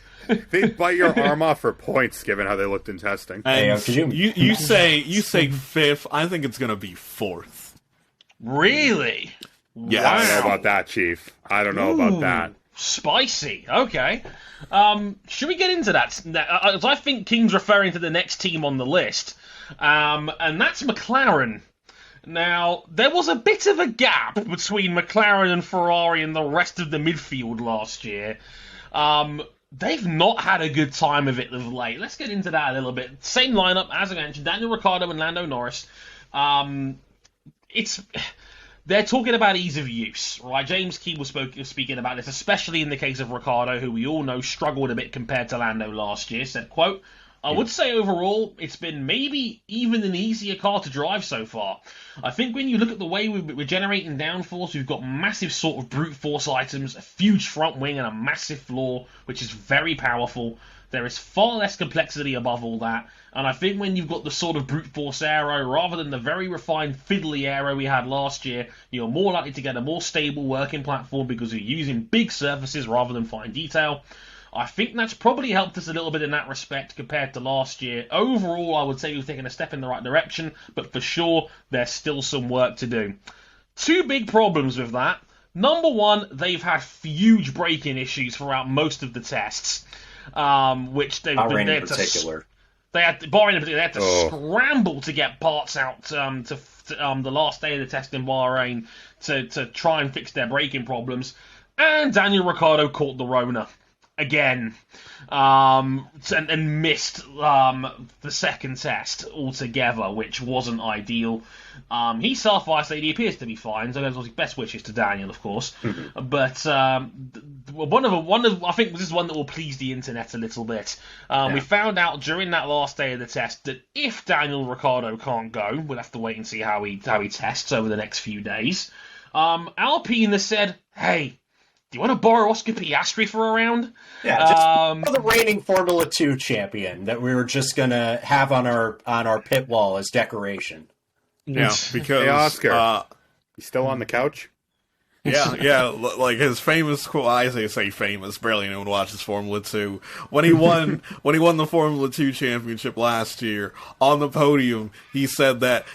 They'd bite your arm off for points, given how they looked in testing. And you say 5th. I think it's going to be 4th. Really? Yeah, I don't know about that, Chief. I don't know about that. Spicy. Okay. Should we get into that? I think King's referring to the next team on the list, and that's McLaren. Now, there was a bit of a gap between McLaren and Ferrari and the rest of the midfield last year. They've not had a good time of it of late. Let's get into that a little bit. Same lineup, as I mentioned, Daniel Ricciardo and Lando Norris. They're talking about ease of use, right? James Key was speaking about this, especially in the case of Ricciardo, who we all know struggled a bit compared to Lando last year. Said, quote, I would say overall, it's been maybe even an easier car to drive so far. I think when you look at the way we're generating downforce, we've got massive sort of brute force items, a huge front wing and a massive floor, which is very powerful. There is far less complexity above all that, and I think when you've got the sort of brute force aero, rather than the very refined fiddly aero we had last year, you're more likely to get a more stable working platform because you're using big surfaces rather than fine detail. I think that's probably helped us a little bit in that respect compared to last year. Overall, I would say we've taken a step in the right direction, but for sure, there's still some work to do. 2 big problems with that. Number 1, they've had huge braking issues throughout most of the tests. Which they've Bahrain been there in particular. They had to scramble to get parts out to the last day of the test in Bahrain to try and fix their braking problems. And Daniel Ricciardo caught the Rona again, and missed the second test altogether, which wasn't ideal. He self-isolated. He appears to be fine. So those best wishes to Daniel, of course. Mm-hmm. But I think this is one that will please the internet a little bit. We found out during that last day of the test that if Daniel Ricciardo can't go, we'll have to wait and see how he tests over the next few days. Alpine has said, "Hey, do you want to borrow Oscar Piastri for a round?" Yeah, just for the reigning Formula 2 champion that we were just gonna have on our pit wall as decoration. Yeah, because hey, Oscar, you still on the couch? Yeah, like his famous quote. I say famous. Barely anyone watches Formula 2. When he won the Formula 2 championship last year on the podium, he said that,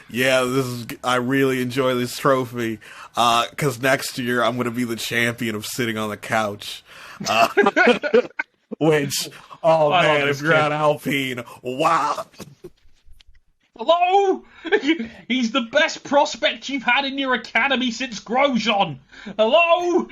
I really enjoy this trophy because next year I'm going to be the champion of sitting on the couch. Which, if you're at Alpine, wow. Hello? He's the best prospect you've had in your academy since Grosjean. Hello?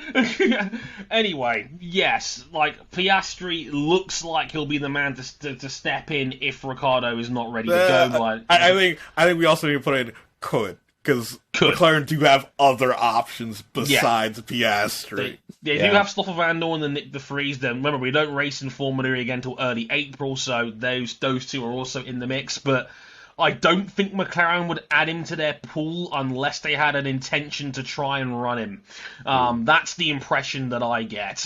Anyway, yes, like, Piastri looks like he'll be the man to step in if Ricciardo is not ready to go. Like, I think we also need to put in could, because McLaren do have other options besides Piastri. They do have Stoffel Van Dorn and Nick de Vries. Then remember, we don't race in Formula E again until early April, so those two are also in the mix, but I don't think McLaren would add him to their pool unless they had an intention to try and run him. That's the impression that I get,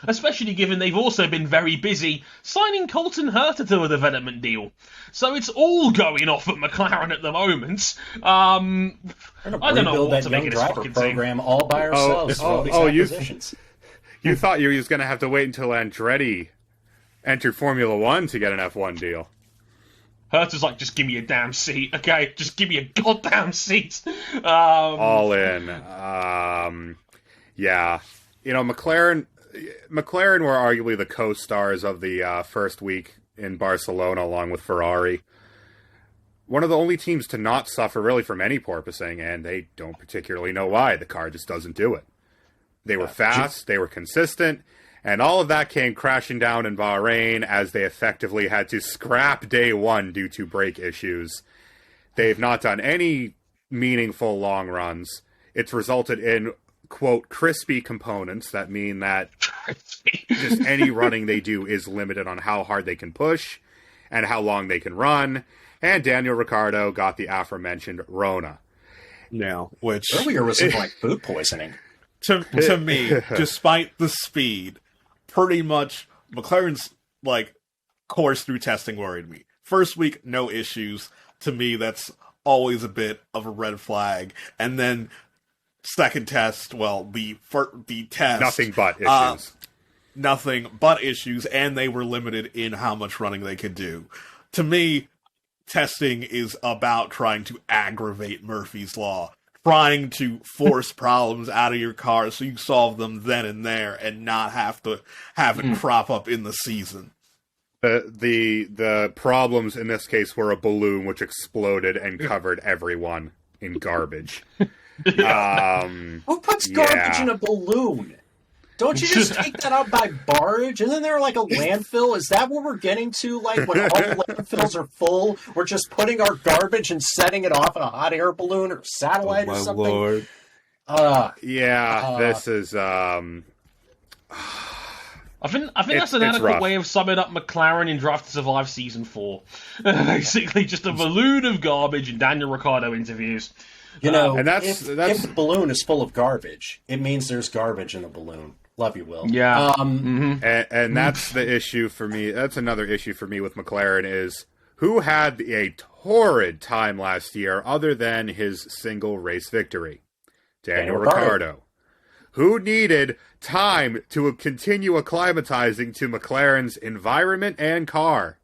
especially given they've also been very busy signing Colton Herta to a development deal. So it's all going off at McLaren at the moment. I don't know what to make of this fucking program all by ourselves. You thought you was going to have to wait until Andretti entered Formula 1 to get an F1 deal. Herta's like, just give me a damn seat, okay? Just give me a goddamn seat. All in. Yeah. You know, McLaren were arguably the co-stars of the first week in Barcelona along with Ferrari. One of the only teams to not suffer really from any porpoising, and they don't particularly know why. The car just doesn't do it. They were fast, they were consistent, and all of that came crashing down in Bahrain as they effectively had to scrap day one due to brake issues. They've not done any meaningful long runs. It's resulted in, quote, crispy components that mean that just any running they do is limited on how hard they can push and how long they can run. And Daniel Ricciardo got the aforementioned Rona. Now, which earlier was like food poisoning. To me, despite the speed, pretty much McLaren's like course through testing worried me. First week, no issues. To me, that's always a bit of a red flag. And then second test, the test, nothing but issues. Nothing but issues, and they were limited in how much running they could do. To me, testing is about trying to aggravate Murphy's Law. Trying to force problems out of your car so you solve them then and there and not have to have it crop up in the season. The problems in this case were a balloon which exploded and covered everyone in garbage. Who puts garbage in a balloon? Don't you just take that out by barge? Isn't there like a landfill? Is that what we're getting to? Like when all the landfills are full, we're just putting our garbage and setting it off in a hot air balloon or satellite or something? Lord. This is I think that's an adequate way of summing up McLaren in Drive to Survive Season 4. Basically, just a balloon of garbage in Daniel Ricciardo interviews. You know, and if the balloon is full of garbage, it means there's garbage in the balloon. Love you, Will. Yeah. And that's the issue for me. That's another issue for me with McLaren is who had a torrid time last year other than his single race victory? Daniel Ricciardo. Who needed time to continue acclimatizing to McLaren's environment and car?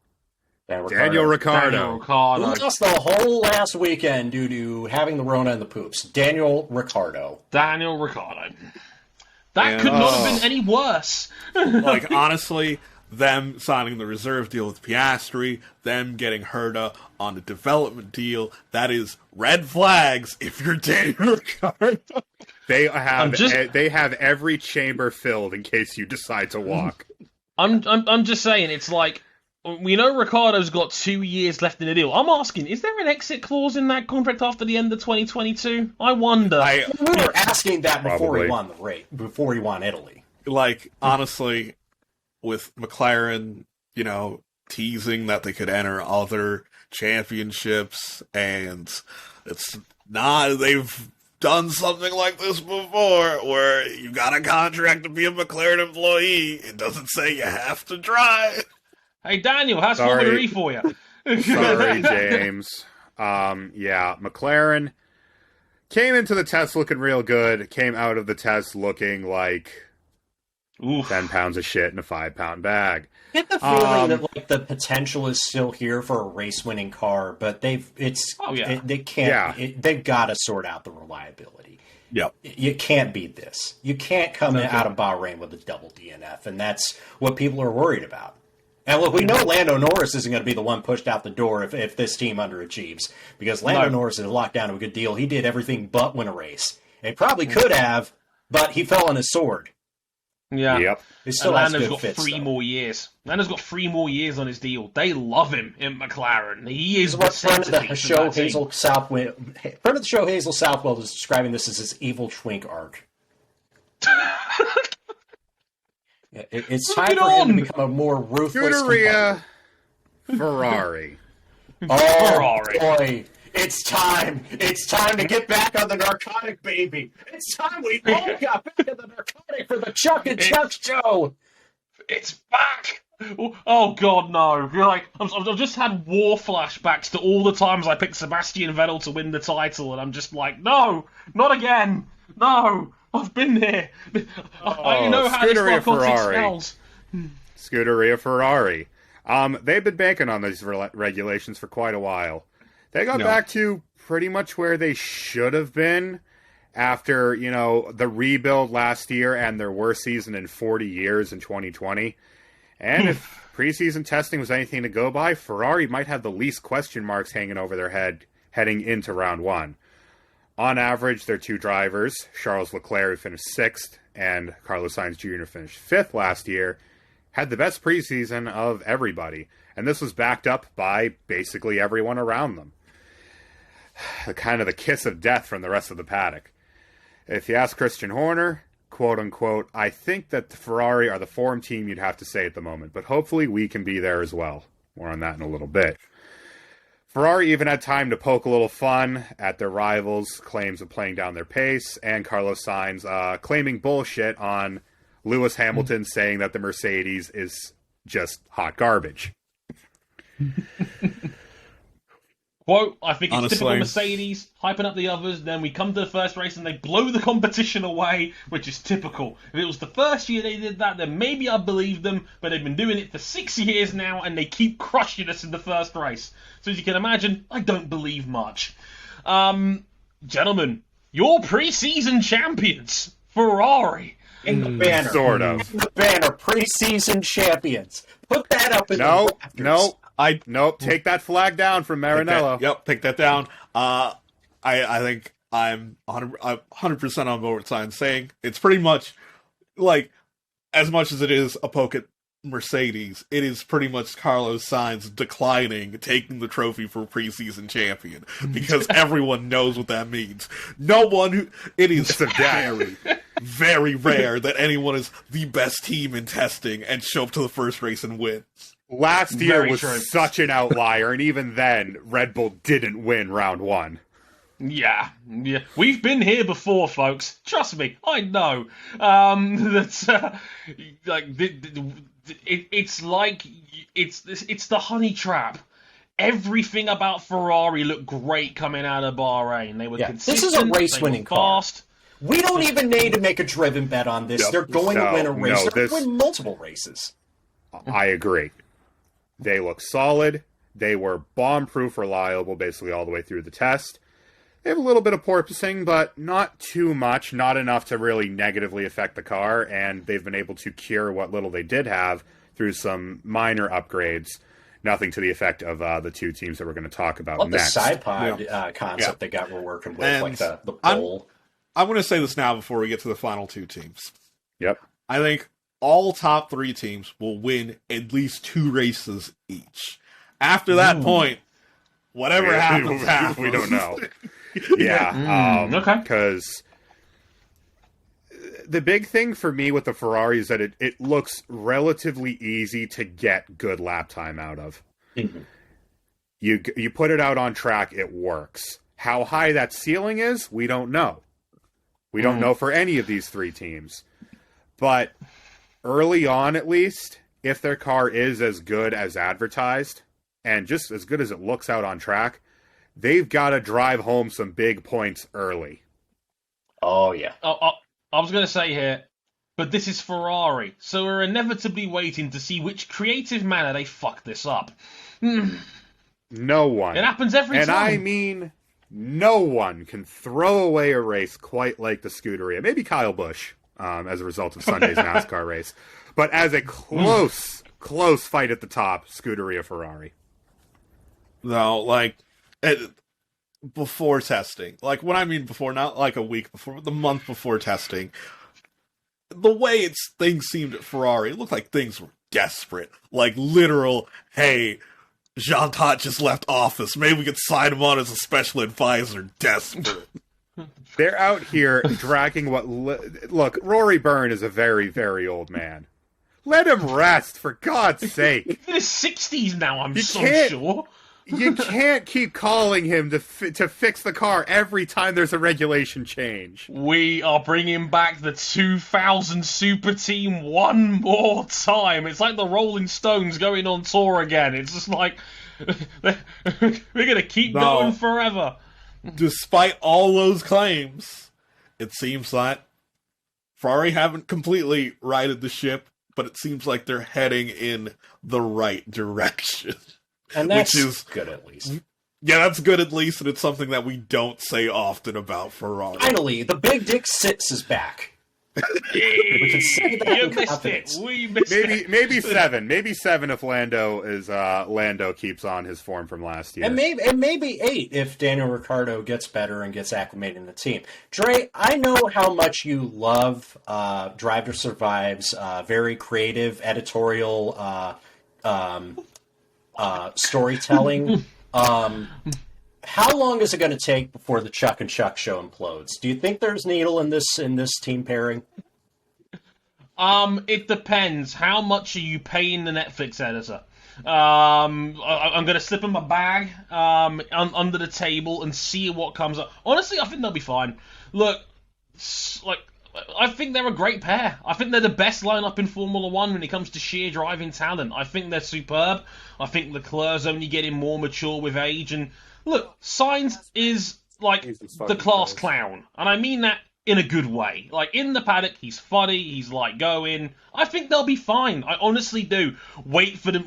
Daniel Ricciardo. Who lost the whole last weekend due to having the Rona and the poops? Daniel Ricciardo. That could not have been any worse. Like, honestly, them signing the reserve deal with Piastri, them getting Herta on a development deal, that is red flags if you're Daniel Ricciardo. They have every chamber filled in case you decide to walk. I'm just saying, it's like, we know Ricciardo's got 2 years left in the deal. I'm asking, is there an exit clause in that contract after the end of 2022? I wonder. We were asking that before he won the race, before he won Italy. Like, honestly, with McLaren, teasing that they could enter other championships, and it's not, they've done something like this before, where you got a contract to be a McLaren employee. It doesn't say you have to drive. Hey, Daniel, how's Formula E for you? Sorry, James. McLaren, Came into the test looking real good. Came out of the test looking like 10 pounds of shit in a 5-pound bag. I get the feeling that like the potential is still here for a race-winning car, but they've got to sort out the reliability. Yep. You can't beat this. You can't come out of Bahrain with a double DNF, and that's what people are worried about. And look, we know Lando Norris isn't going to be the one pushed out the door if this team underachieves, because Lando Norris is locked down to a good deal. He did everything but win a race. And probably could have, but he fell on his sword. Yeah. Yep. He still and has Lando's good got fits, 3 more years. Lando's got 3 more years on his deal. They love him in McLaren. He is what friend of the centerpiece show of that Hazel Southwell. Friend of the show Hazel Southwell is describing this as his evil twink arc. It's time for him to become a more ruthless Scuderia Ferrari. Oh, Ferrari. boy. It's time. It's time to get back on the narcotic, baby. It's time we all got back on the narcotic for the Chuck and Chuck show. It's back! Oh God, no! You're like, I've just had war flashbacks to all the times I picked Sebastian Vettel to win the title, and I'm just like, no, not again, no. I've been there. I know how this narcotic smells. Scuderia Ferrari. They've been banking on these regulations for quite a while. They got back to pretty much where they should have been after, the rebuild last year and their worst season in 40 years in 2020. And if preseason testing was anything to go by, Ferrari might have the least question marks hanging over their head heading into round 1. On average, their 2 drivers, Charles Leclerc, who finished 6th, and Carlos Sainz Jr. finished 5th last year, had the best preseason of everybody. And this was backed up by basically everyone around them. Kind of the kiss of death from the rest of the paddock. If you ask Christian Horner, quote unquote, I think that the Ferrari are the form team you'd have to say at the moment, but hopefully we can be there as well. More on that in a little bit. Ferrari even had time to poke a little fun at their rivals' claims of playing down their pace, and Carlos Sainz claiming bullshit on Lewis Hamilton saying that the Mercedes is just hot garbage. Quote, I think it's typical Mercedes, hyping up the others, then we come to the first race and they blow the competition away, which is typical. If it was the first year they did that, then maybe I'd believe them, but they've been doing it for 6 years now and they keep crushing us in the first race. So as you can imagine, I don't believe much. Gentlemen, your pre-season champions, Ferrari. In the banner. Sort of. In the banner, pre-season champions. Put that up in the rafters. Nope, take that flag down from Maranello. Take that down. I think I'm 100% on board with Sainz saying it's pretty much like, as much as it is a poke at Mercedes, it is pretty much Carlos Sainz declining, taking the trophy for preseason champion, because everyone knows what that means. It is very, very rare that anyone is the best team in testing and show up to the first race and win. Last year was such an outlier, and even then, Red Bull didn't win round 1. Yeah. We've been here before, folks. Trust me, I know. It's the honey trap. Everything about Ferrari looked great coming out of Bahrain. They were consistent. This is a race-winning car. Fast. We don't even need to make a driven bet on this. Yep. They're going to win a race. They're going to win multiple races. I agree. They look solid. They were bomb-proof, reliable, basically all the way through the test. They have a little bit of porpoising, but not too much, not enough to really negatively affect the car, and they've been able to cure what little they did have through some minor upgrades. Nothing to the effect of the 2 teams that we're going to talk about next. The side pod concept they got we're working with, and like the pole. I'm going to say this now before we get to the final 2 teams. Yep. I think all top 3 teams will win at least 2 races each. After that point, whatever happens, we don't know. Okay. Because the big thing for me with the Ferrari is that it looks relatively easy to get good lap time out of. Mm-hmm. You put it out on track, it works. How high that ceiling is, we don't know. We don't know for any of these 3 teams. But early on, at least, if their car is as good as advertised, and just as good as it looks out on track, they've got to drive home some big points early. Oh, yeah. I was going to say here, but this is Ferrari, so we're inevitably waiting to see which creative manner they fuck this up. No one. It happens every time. And I mean, no one can throw away a race quite like the Scuderia. Maybe Kyle Busch, as a result of Sunday's NASCAR race. But as a close fight at the top, Scuderia Ferrari. No, like, before testing. Like, when I mean before, not like a week before, but the month before testing. The way things seemed at Ferrari, it looked like things were desperate. Like, literal, hey, Jean-Todt just left office. Maybe we could sign him on as a special advisor. Desperate. They're out here dragging Look, Rory Byrne is a very, very old man. Let him rest, for God's sake. He's in his 60s now, I'm sure. You can't keep calling him to fix the car every time there's a regulation change. We are bringing back the 2000 Super Team one more time. It's like the Rolling Stones going on tour again. It's just like, we're going to keep going forever. Despite all those claims, it seems that Ferrari haven't completely righted the ship, but it seems like they're heading in the right direction. And that's good, at least. Yeah, that's good, at least, and it's something that we don't say often about Ferrari. Finally, the Big Dick 6 is back. We can say that in confidence. We missed it. Maybe 7. Maybe 7 if Lando keeps on his form from last year. And maybe 8 if Daniel Ricciardo gets better and gets acclimated in the team. Dre, I know how much you love Drive to Survive's very creative editorial storytelling. How long is it going to take before the Chuck and Chuck show implodes? Do you think there's needle in this team pairing? It depends. How much are you paying the Netflix editor? I'm going to slip in my bag under the table and see what comes up. Honestly, I think they'll be fine. Look, I think they're a great pair. I think they're the best lineup in Formula One when it comes to sheer driving talent. I think they're superb. I think Leclerc's only getting more mature with age. And look, Sainz is like the class clown. And I mean that in a good way. Like, in the paddock, he's funny. He's like going. I think they'll be fine. I honestly do. Wait for them.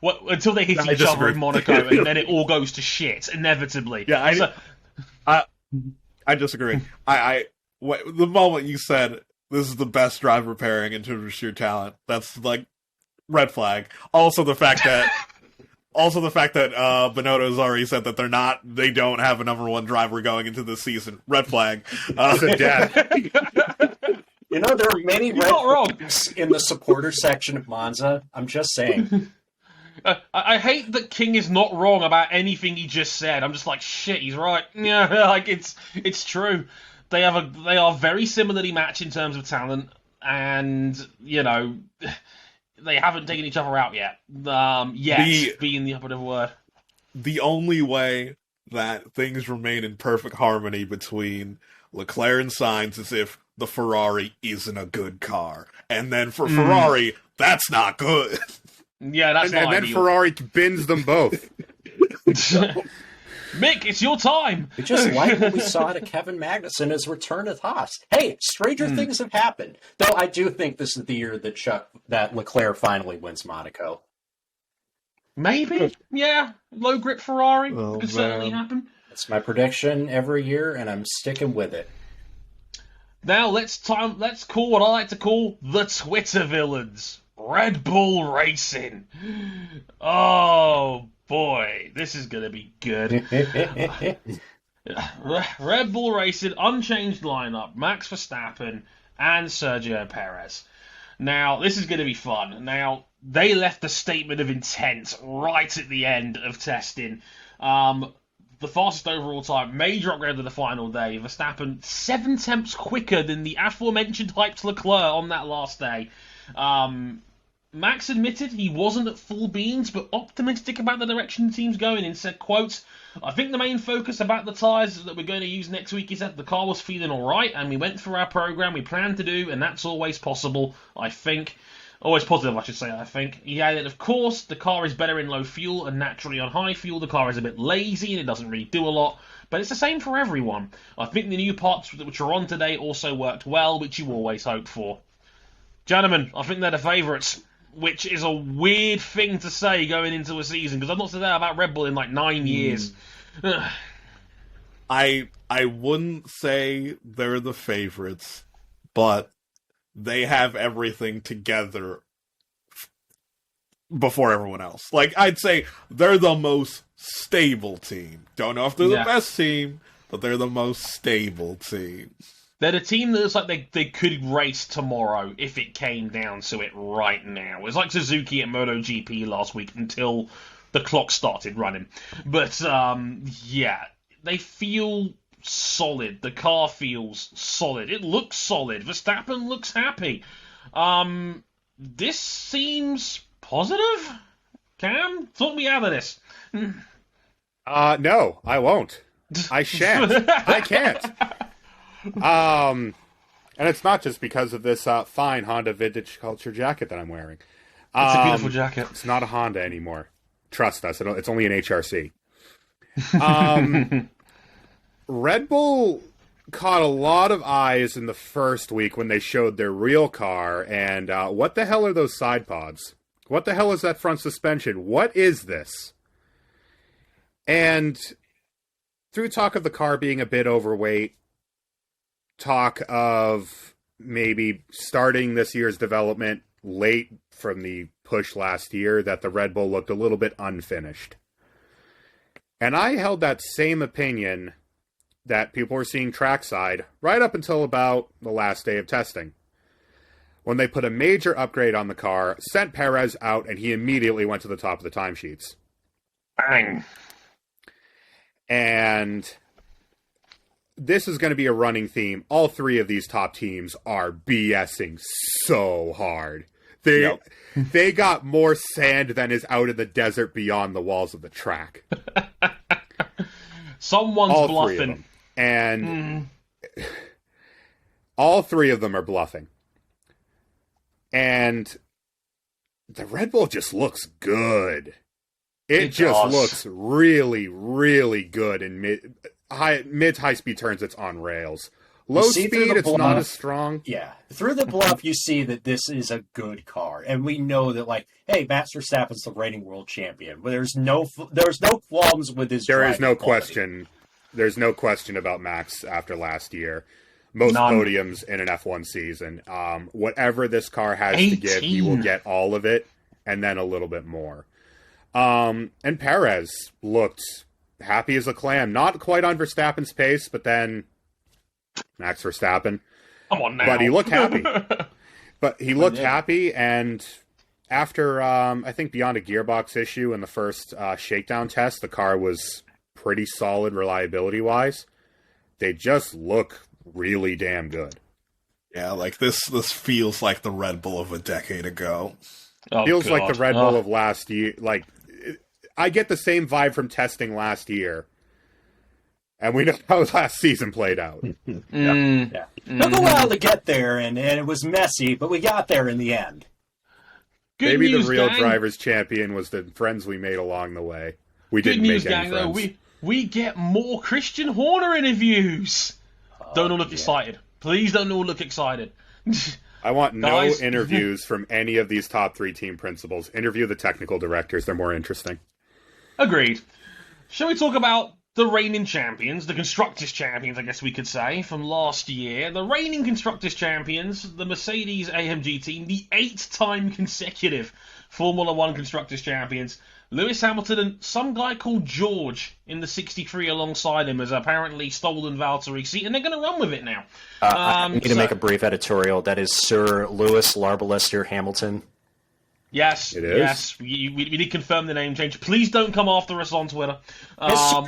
Until they hit each other in Monaco, and then it all goes to shit, inevitably. Yeah, I disagree. The moment you said this is the best driver pairing in terms of sheer talent, that's like red flag. Also the fact that Binotto has already said that they don't have a number one driver going into this season. Red flag. You know, there are many red flags in the supporter section of Monza. I'm just saying. I hate that King is not wrong about anything he just said. I'm just like, shit, he's right. Yeah, like it's true. They are very similarly matched in terms of talent, and you know, they haven't taken each other out yet. Being the operative word. The only way that things remain in perfect harmony between Leclerc and Sainz is if the Ferrari isn't a good car, and then for Ferrari, that's not good. Yeah, that's not ideal. And then Ferrari bins them both. Mick, it's your time. We just like what we saw out of Kevin Magnussen his return at Haas. Hey, stranger things have happened. Though I do think this is the year that Leclerc finally wins Monaco. Maybe, yeah. Low grip Ferrari could certainly happen. That's my prediction every year, and I'm sticking with it. Now let's call what I like to call the Twitter villains. Red Bull Racing. Oh boy, this is going to be good. Red Bull Racing, unchanged lineup, Max Verstappen and Sergio Perez. Now, this is going to be fun. Now, they left a statement of intent right at the end of testing. The fastest overall time, major upgrade to the final day. Verstappen 7 tenths quicker than the aforementioned hyped Leclerc on that last day. Max admitted he wasn't at full beans, but optimistic about the direction the team's going and said, quote, I think the main focus about the tyres that we're going to use next week is that the car was feeling alright and we went through our program we planned to do and that's always possible, I think. Always positive, I should say, I think. He added, of course, the car is better in low fuel, and naturally on high fuel, the car is a bit lazy and it doesn't really do a lot. But it's the same for everyone. I think the new parts which are on today also worked well, which you always hope for. Gentlemen, I think they're the favourites, which is a weird thing to say going into a season, because I've not said that about Red Bull in like 9 years. I wouldn't say they're the favorites, but they have everything together before everyone else. Like, I'd say they're the most stable team. Don't know if they're the best team, but they're the most stable team. They're the team that looks like they could race tomorrow if it came down to it right now. It's like Suzuki at MotoGP last week until the clock started running. But, yeah, they feel solid. The car feels solid. It looks solid. Verstappen looks happy. This seems positive? Cam, talk me out of this. No, I won't. I shan't. I can't. And it's not just because of this fine Honda Vintage Culture jacket that I'm wearing. It's a beautiful jacket. It's not a Honda anymore. Trust us, it's only an HRC. Red Bull caught a lot of eyes in the first week when they showed their real car, and what the hell are those side pods? What the hell is that front suspension? What is this? And through talk of the car being a bit overweight, talk of maybe starting this year's development late from the push last year, that the Red Bull looked a little bit unfinished. And I held that same opinion that people were seeing trackside right up until about the last day of testing, when they put a major upgrade on the car, sent Perez out, and he immediately went to the top of the timesheets. Bang! And this is going to be a running theme. All three of these top teams are BSing so hard. They got more sand than is out in the desert beyond the walls of the track. Someone's all bluffing. Three of them. And all three of them are bluffing. And the Red Bull just looks good. It just looks really, really good in mid to high speed turns. It's on rails. Low speed, it's not as strong. Yeah, through the bluff, you see that this is a good car, and we know that, like, hey, Max Verstappen's the reigning world champion. But there's no qualms with his. There is no quality. question. There's no question about Max after last year. Most podiums in an F1 season. Whatever this car has 18. to give, he will get all of it, and then a little bit more. And Perez looked happy as a clam. Not quite on Verstappen's pace, but then Max Verstappen. Come on now. But he looked happy. Happy, and after, I think, beyond a gearbox issue in the first shakedown test, the car was pretty solid reliability-wise. They just look really damn good. Yeah, like this feels like the Red Bull of a decade ago. Feels like the Red Bull of last year. Like, I get the same vibe from testing last year. And we know how last season played out. Yeah. Took a while to get there, and it was messy, but we got there in the end. Good Maybe news, the real gang. driver's champion was the friends we made along the way. We Good didn't news, make any gang, friends. though. We get more Christian Horner interviews. Don't all look excited. Please don't all look excited. I want no Guys. interviews from any of these top three team principals. Interview the technical directors. They're more interesting. Agreed. Shall we talk about the reigning champions, the Constructors' champions, I guess we could say, from last year? The reigning Constructors' champions, the Mercedes-AMG team, the 8th-time consecutive Formula One Constructors' champions, Lewis Hamilton and some guy called George in the 63 alongside him has apparently stolen Valtteri's seat, and they're going to run with it now. I need to make a brief editorial. That is Sir Lewis Larbalester Hamilton. Yes, It is? yes, we did confirm the name change. Please don't come after us on Twitter.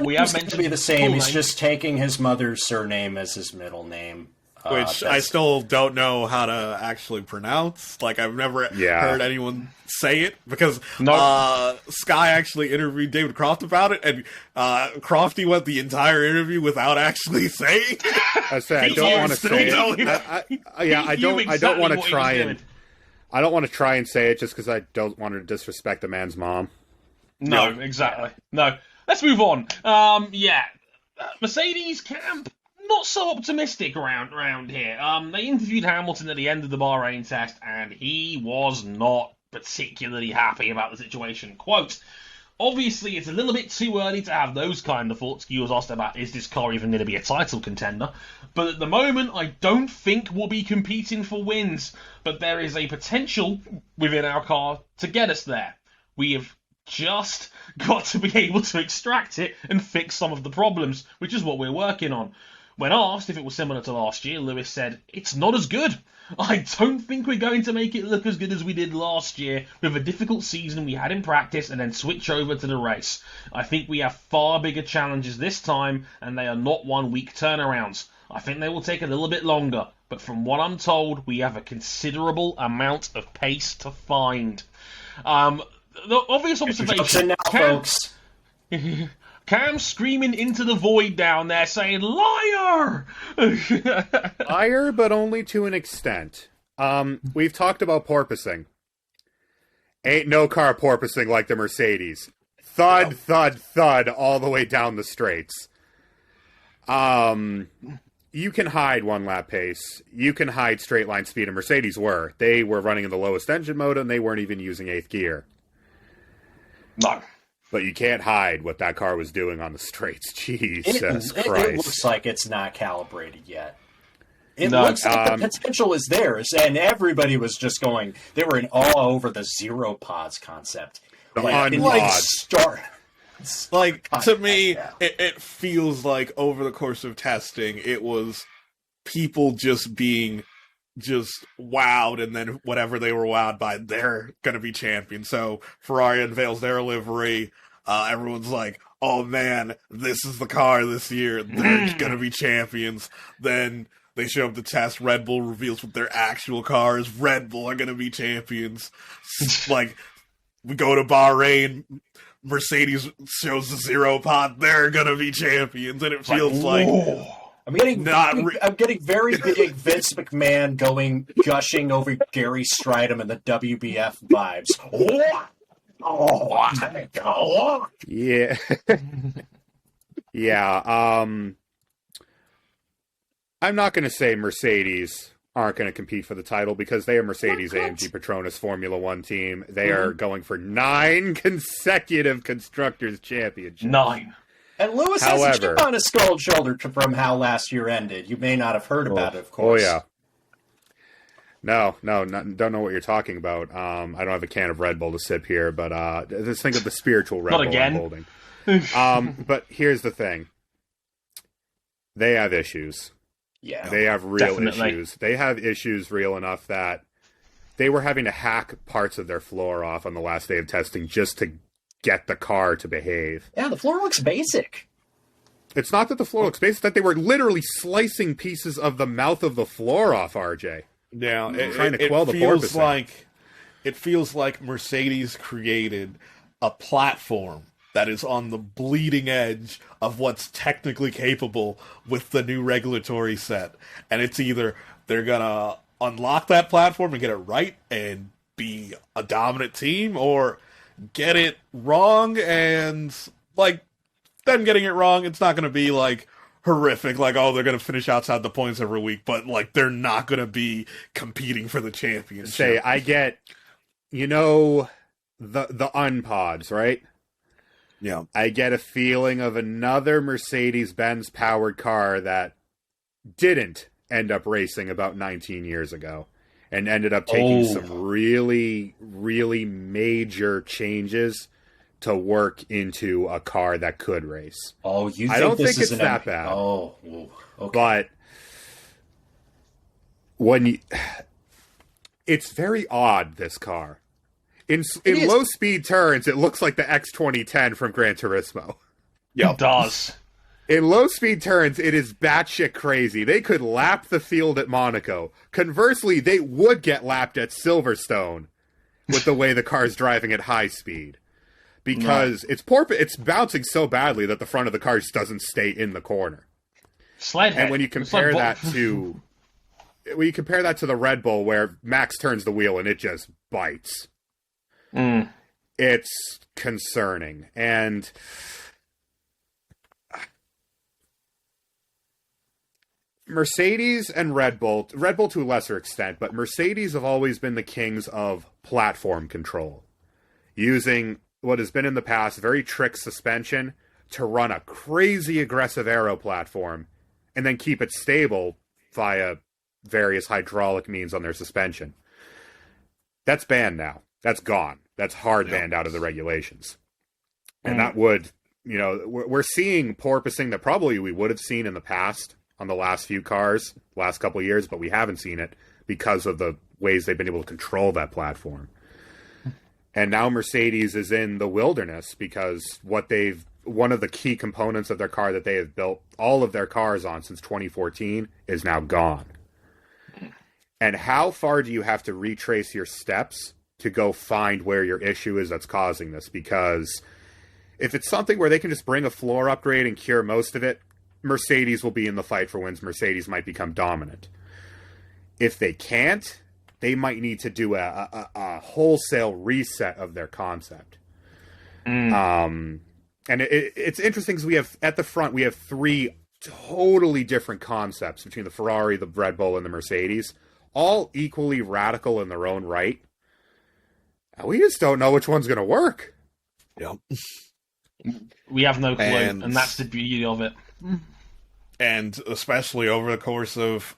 We have mentioned to be the same. full He's name. just taking his mother's surname as his middle name. Which I still don't know how to actually pronounce. Like, I've never heard anyone say it, because Sky actually interviewed David Croft about it, and Crofty went the entire interview without actually saying it. I don't want to say it. I don't want to try and I don't want to try and say it just because I don't want to disrespect the man's mom. No, exactly. No. Let's move on. Mercedes camp, not so optimistic around here. They interviewed Hamilton at the end of the Bahrain test, and he was not particularly happy about the situation. Quote, obviously, it's a little bit too early to have those kind of thoughts. He was asked about, is this car even going to be a title contender? But at the moment, I don't think we'll be competing for wins. But there is a potential within our car to get us there. We have just got to be able to extract it and fix some of the problems, which is what we're working on. When asked if it was similar to last year, Lewis said, it's not as good. I don't think we're going to make it look as good as we did last year with a difficult season we had in practice and then switch over to the race. I think we have far bigger challenges this time, and they are not 1 week turnarounds. I think they will take a little bit longer, but from what I'm told, we have a considerable amount of pace to find. The obvious observation. Now, folks. Cam screaming into the void down there saying, liar! Liar, but only to an extent. We've talked about porpoising. Ain't no car porpoising like the Mercedes. Thud, thud, thud all the way down the straights. You can hide one lap pace. You can hide straight line speed, and Mercedes were. They were running in the lowest engine mode, and they weren't even using 8th gear. No. But you can't hide what that car was doing on the straights. Jesus Christ. It looks like it's not calibrated yet. It looks like the potential is there, and everybody was just going, they were in all over the zero pods concept. To me, it feels like over the course of testing, it was people just being just wowed, and then whatever they were wowed by, they're going to be champions. So Ferrari unveils their livery. Everyone's like, oh man, this is the car this year. They're going to be champions. Then they show up to test. Red Bull reveals what their actual car is. Red Bull are going to be champions. Like, we go to Bahrain. Mercedes shows the zero pod. They're going to be champions. And it feels like... I'm getting very big Vince McMahon gushing over Gary Stridham and the WBF vibes. Yeah. Yeah. I'm not going to say Mercedes aren't going to compete for the title because they are Mercedes AMG Petronas Formula One team. They are going for 9 consecutive Constructors' Championships. 9. And Lewis has a chip on his skull shoulder from how last year ended. You may not have heard about it, of course. Oh, yeah. No, don't know what you're talking about. I don't have a can of Red Bull to sip here, but just think of the spiritual Red Bull I'm holding. But here's the thing. They have issues. Yeah. They have real issues. They have issues real enough that they were having to hack parts of their floor off on the last day of testing just to get the car to behave. Yeah, the floor looks basic. It's not that the floor looks basic, that they were literally slicing pieces of the mouth of the floor off, RJ. Yeah, trying to quell the porpoising. It feels like Mercedes created a platform that is on the bleeding edge of what's technically capable with the new regulatory set. And it's either they're going to unlock that platform and get it right and be a dominant team, or get it wrong, and like them getting it wrong, it's not going to be like horrific, like, oh, they're going to finish outside the points every week, but like they're not going to be competing for the championship. Say, I get, the unpods, right? Yeah. I get a feeling of another Mercedes-Benz powered car that didn't end up racing about 19 years ago. And ended up taking some really, really major changes to work into a car that could race. Oh, you think I don't this think is it's that bad. Oh, okay. But when it's very odd, this car. In low speed turns, it looks like the X2010 from Gran Turismo. Yeah, it does. In low-speed turns, it is batshit crazy. They could lap the field at Monaco. Conversely, they would get lapped at Silverstone with the way the car's driving at high speed. Because it's bouncing so badly that the front of the car just doesn't stay in the corner. Slidehead. And when you compare that to... we compare that to the Red Bull, where Max turns the wheel and it just bites. It's concerning. And Mercedes and Red Bull to a lesser extent, but Mercedes have always been the kings of platform control, using what has been in the past very trick suspension to run a crazy aggressive aero platform and then keep it stable via various hydraulic means on their suspension. That's banned now. That's gone. That's hard banned out of the regulations. And that would, we're seeing porpoising that probably we would have seen in the past on the last few cars, last couple of years, but we haven't seen it because of the ways they've been able to control that platform. And now Mercedes is in the wilderness because one of the key components of their car that they have built all of their cars on since 2014 is now gone. And how far do you have to retrace your steps to go find where your issue is that's causing this? Because if it's something where they can just bring a floor upgrade and cure most of it, Mercedes will be in the fight for wins. Mercedes might become dominant. If they can't, they might need to do a wholesale reset of their concept. And it's interesting because we have, at the front, we have three totally different concepts between the Ferrari, the Red Bull, and the Mercedes, all equally radical in their own right. And we just don't know which one's going to work. Yep. We have no clue, and that's the beauty of it. And especially over the course of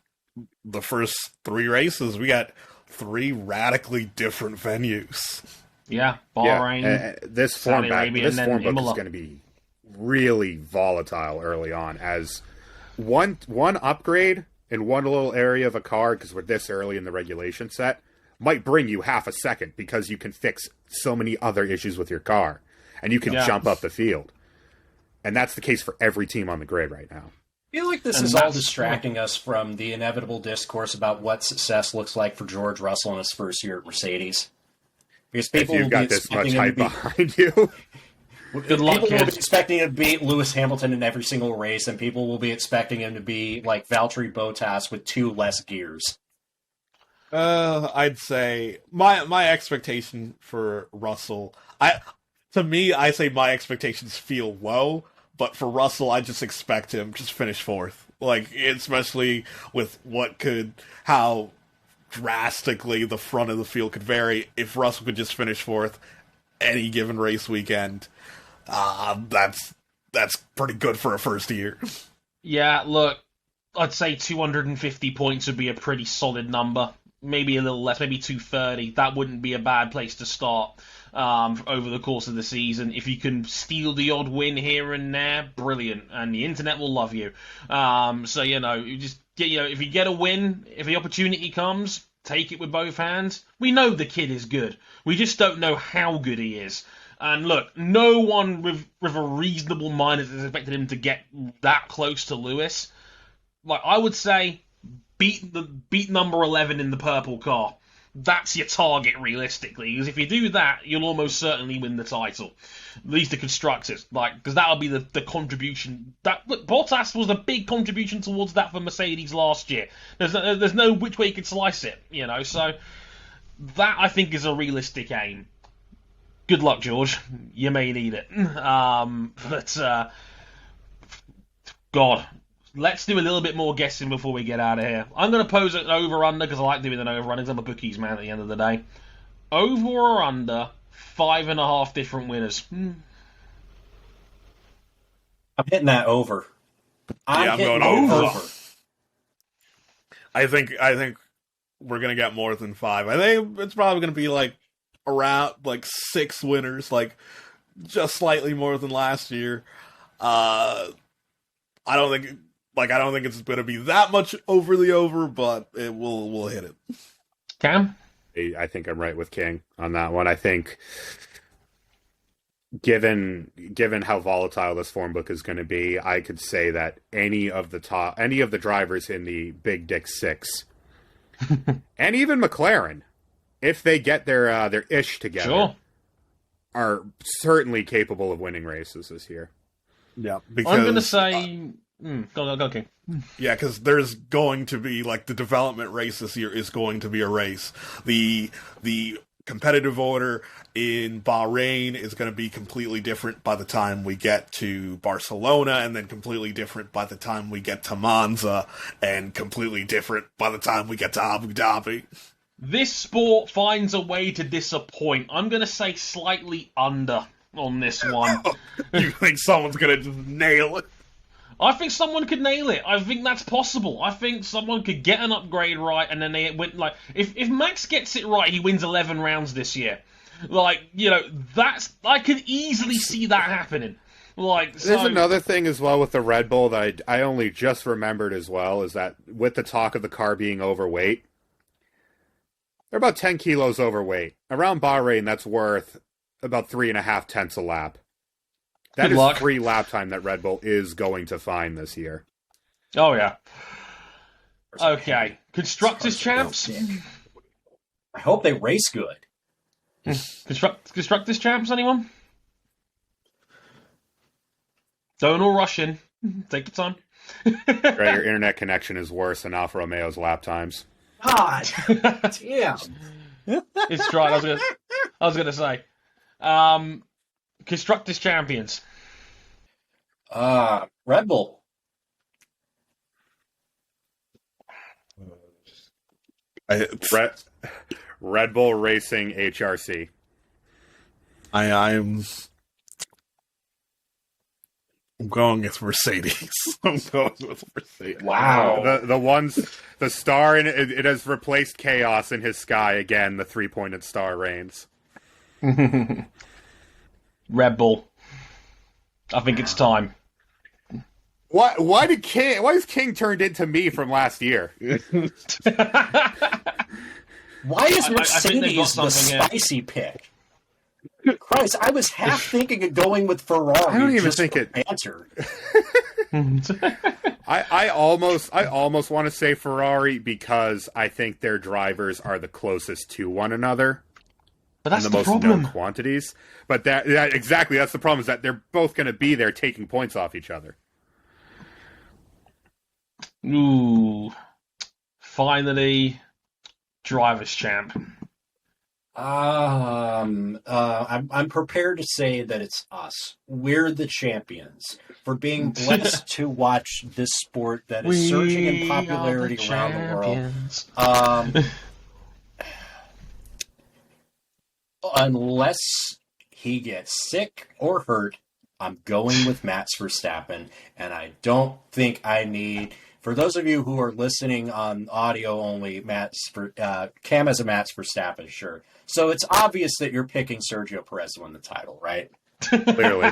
the first three races, we got three radically different venues. Yeah, Bahrain, this form book is going to be really volatile early on, as one upgrade in one little area of a car, because we're this early in the regulation set, might bring you half a second because you can fix so many other issues with your car, and you can jump up the field. And that's the case for every team on the grid right now. I feel like this is all distracting us from the inevitable discourse about what success looks like for George Russell in his first year at Mercedes. Because people you've got this much hype behind you. Good luck, people will be expecting him to beat Lewis Hamilton in every single race, and people will be expecting him to be like Valtteri Bottas with 2 less gears. I'd say my expectation for Russell, I say my expectations feel low, but for Russell, I just expect him to finish fourth. Like, especially with how drastically the front of the field could vary. If Russell could just finish fourth any given race weekend, that's pretty good for a first year. Yeah, look, I'd say 250 points would be a pretty solid number. Maybe a little less, maybe 230. That wouldn't be a bad place to start over the course of the season. If you can steal the odd win here and there, brilliant, and the internet will love you. So if you get a win, if the opportunity comes, take it with both hands. We know the kid is good. We just don't know how good he is. And look, no one with a reasonable mind has expected him to get that close to Lewis. Like, I would say, beat number 11 in the purple car. That's your target, realistically. Because if you do that, you'll almost certainly win the title. At least the constructors. Because that'll be the contribution. Bottas was a big contribution towards that for Mercedes last year. There's no which way you could slice it, So that, I think, is a realistic aim. Good luck, George. You may need it. God, let's do a little bit more guessing before we get out of here. I'm going to pose an over-under, because I like doing an over-under, because I'm a bookies man at the end of the day. Over or under 5.5 different winners? I'm hitting that over. I'm going over. I think we're going to get more than 5. I think it's probably going to be around 6 winners, just slightly more than last year. I don't think it's going to be that much over the over, but we'll hit it. Cam? I think I'm right with King on that one. I think given how volatile this form book is going to be, I could say that any of the drivers in the Big Dick 6 and even McLaren, if they get their ish together, are certainly capable of winning races this year. Yeah, because I'm going to say Go, King. Yeah, because there's going to be, like, the development race this year is going to be a race. The competitive order in Bahrain is going to be completely different by the time we get to Barcelona, and then completely different by the time we get to Monza, and completely different by the time we get to Abu Dhabi. This sport finds a way to disappoint. I'm going to say slightly under on this one. You think someone's going to just nail it? I think someone could nail it. I think that's possible. I think someone could get an upgrade right, and then they went like if Max gets it right, he wins 11 rounds this year. Like, you know, I could easily see that happening. Like, so, there's another thing as well with the Red Bull that I only just remembered as well, is that with the talk of the car being overweight, they're about 10 kilos overweight. Around Bahrain, that's worth about 3.5 tenths a lap. That is free lap time that Red Bull is going to find this year. Oh, yeah. Okay. Constructors champs? I hope they race good. Constructors champs, anyone? Don't all rush in. Take your time. Right, your internet connection is worse than Alfa Romeo's lap times. God damn. It's right. I was gonna say. Constructors champions. Red Bull. Red Bull Racing HRC. I'm going with Mercedes. I'm going with Mercedes. Wow. The star in it has replaced chaos in his sky again. The 3-pointed star reigns. Red Bull. I think it's time. Why is King turned into me from last year? Why is Mercedes the here. spicy pick? Christ, I was half thinking of going with Ferrari. I don't even think it. Answer. I almost want to say Ferrari because I think their drivers are the closest to one another. But that's in the most problem. known quantities. But that's the problem, is that they're both going to be there taking points off each other. Ooh. Finally, drivers champ. I'm prepared to say that it's us. We're the champions for being blessed to watch this sport that is surging in popularity around the world. Unless he gets sick or hurt, I'm going with Max Verstappen, and I don't think I need. For those of you who are listening on audio only, Cam has a Max Verstappen, sure. So it's obvious that you're picking Sergio Perez to win the title, right? Clearly.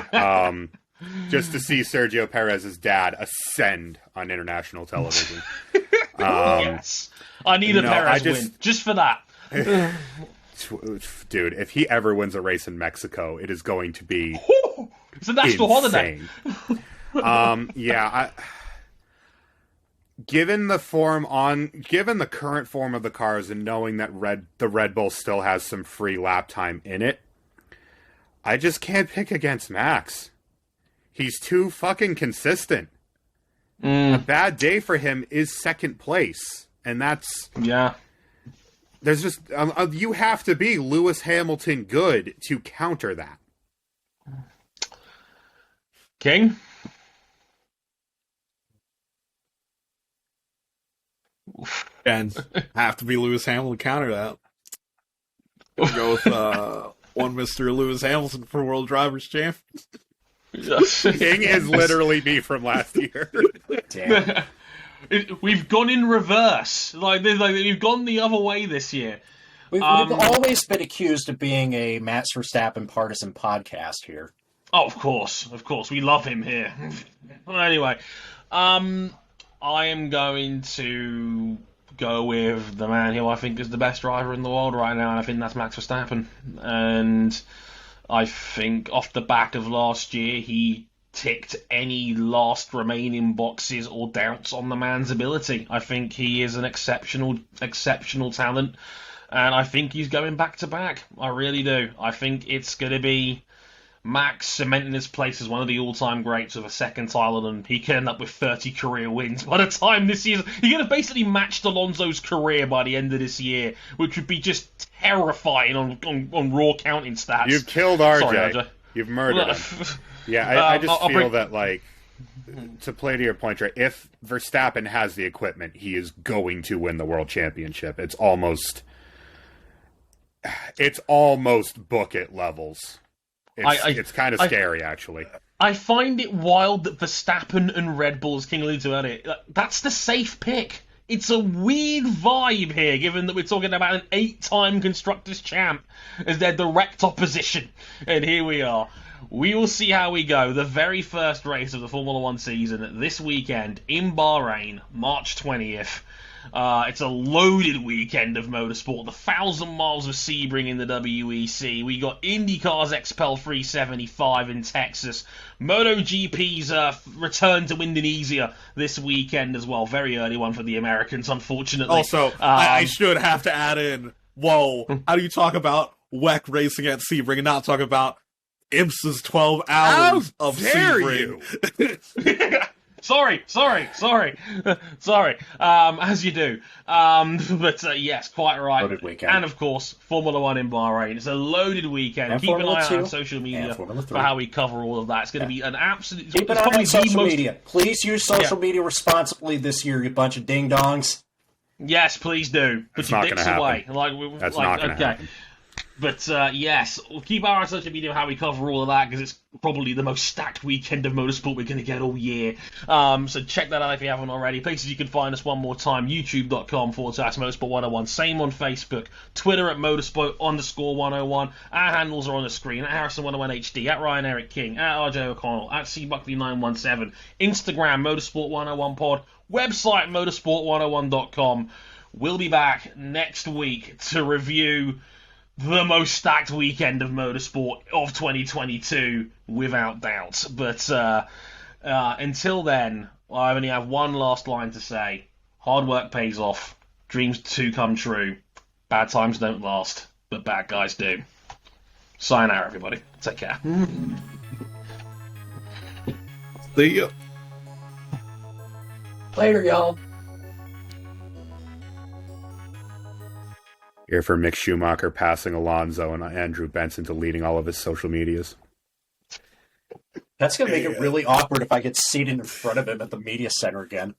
Just to see Sergio Perez's dad ascend on international television. Yes. I need a Perez win, just for that. Dude, if he ever wins a race in Mexico, it is going to be it's a national holiday. Given the current form of the cars and knowing that the Red Bull still has some free lap time in it, I just can't pick against Max. He's too fucking consistent. A bad day for him is second place, and that's There's just you have to be Lewis Hamilton good to counter that. King. And have to be Lewis Hamilton to counter that. We'll go with one Mr. Lewis Hamilton for World Drivers' Champ. King is literally me from last year. Damn. We've gone in reverse. Like we've gone the other way this year. We've always been accused of being a Max Verstappen partisan podcast here. Oh, of course. We love him here. Well, anyway, I am going to go with the man who I think is the best driver in the world right now, and I think that's Max Verstappen. And I think off the back of last year, he ticked any last remaining boxes or doubts on the man's ability. I think he is an exceptional talent, and I think he's going back to back. I really do. I think it's going to be Max cementing his place as one of the all-time greats with a second title, and he can end up with 30 career wins by the time this year. He could have basically matched Alonso's career by the end of this year, which would be just terrifying on raw counting stats. You've killed RJ. Sorry, RJ. You've murdered him. Yeah, I just feel that, like, to play to your point, right, if Verstappen has the equipment, he is going to win the World Championship. It's almost bucket levels. It's kind of scary, actually. I find it wild that Verstappen and Red Bull, as King alluded to earlier, that's the safe pick. It's a weird vibe here, given that we're talking about an 8-time Constructors' champ as their direct opposition. And here we are. We will see how we go. The very first race of the Formula 1 season this weekend in Bahrain, March 20th. It's a loaded weekend of motorsport. The 1,000 miles of Sebring in the WEC. We got IndyCar's XPEL 375 in Texas. MotoGP's return to Indonesia this weekend as well. Very early one for the Americans, unfortunately. Also, I should have to add in, whoa, how do you talk about WEC racing at Sebring and not talk about IMSA's 12 hours of Sebring? Sorry. As you do. But yes, quite right. Loaded weekend. And of course, Formula 1 in Bahrain. It's a loaded weekend. And Keep an Formula eye out 2, on social media and for how we cover all of that. It's going to be an absolute... Keep an eye on social media. Please use social media responsibly this year, you bunch of ding-dongs. Yes, please do. Put your dicks away. That's not going to happen. But yes, we'll keep our eye on social media how we cover all of that, because it's probably the most stacked weekend of motorsport we're going to get all year. So check that out if you haven't already. Places you can find us one more time, youtube.com/motorsport101. Same on Facebook. Twitter at motorsport_101. Our handles are on the screen, at Harrison101HD, at Ryan Eric King, at RJ O'Connell, at CBuckley917. Instagram, motorsport101pod. Website, motorsport101.com. We'll be back next week to review the most stacked weekend of motorsport of 2022, without doubt. But until then, I only have one last line to say. Hard work pays off. Dreams do come true. Bad times don't last, but bad guys do. Sayonara, everybody. Take care. See ya. Later, y'all. Here for Mick Schumacher passing Alonso and Andrew Benson to leading all of his social medias. That's going to make it really awkward if I get seated in front of him at the media center again.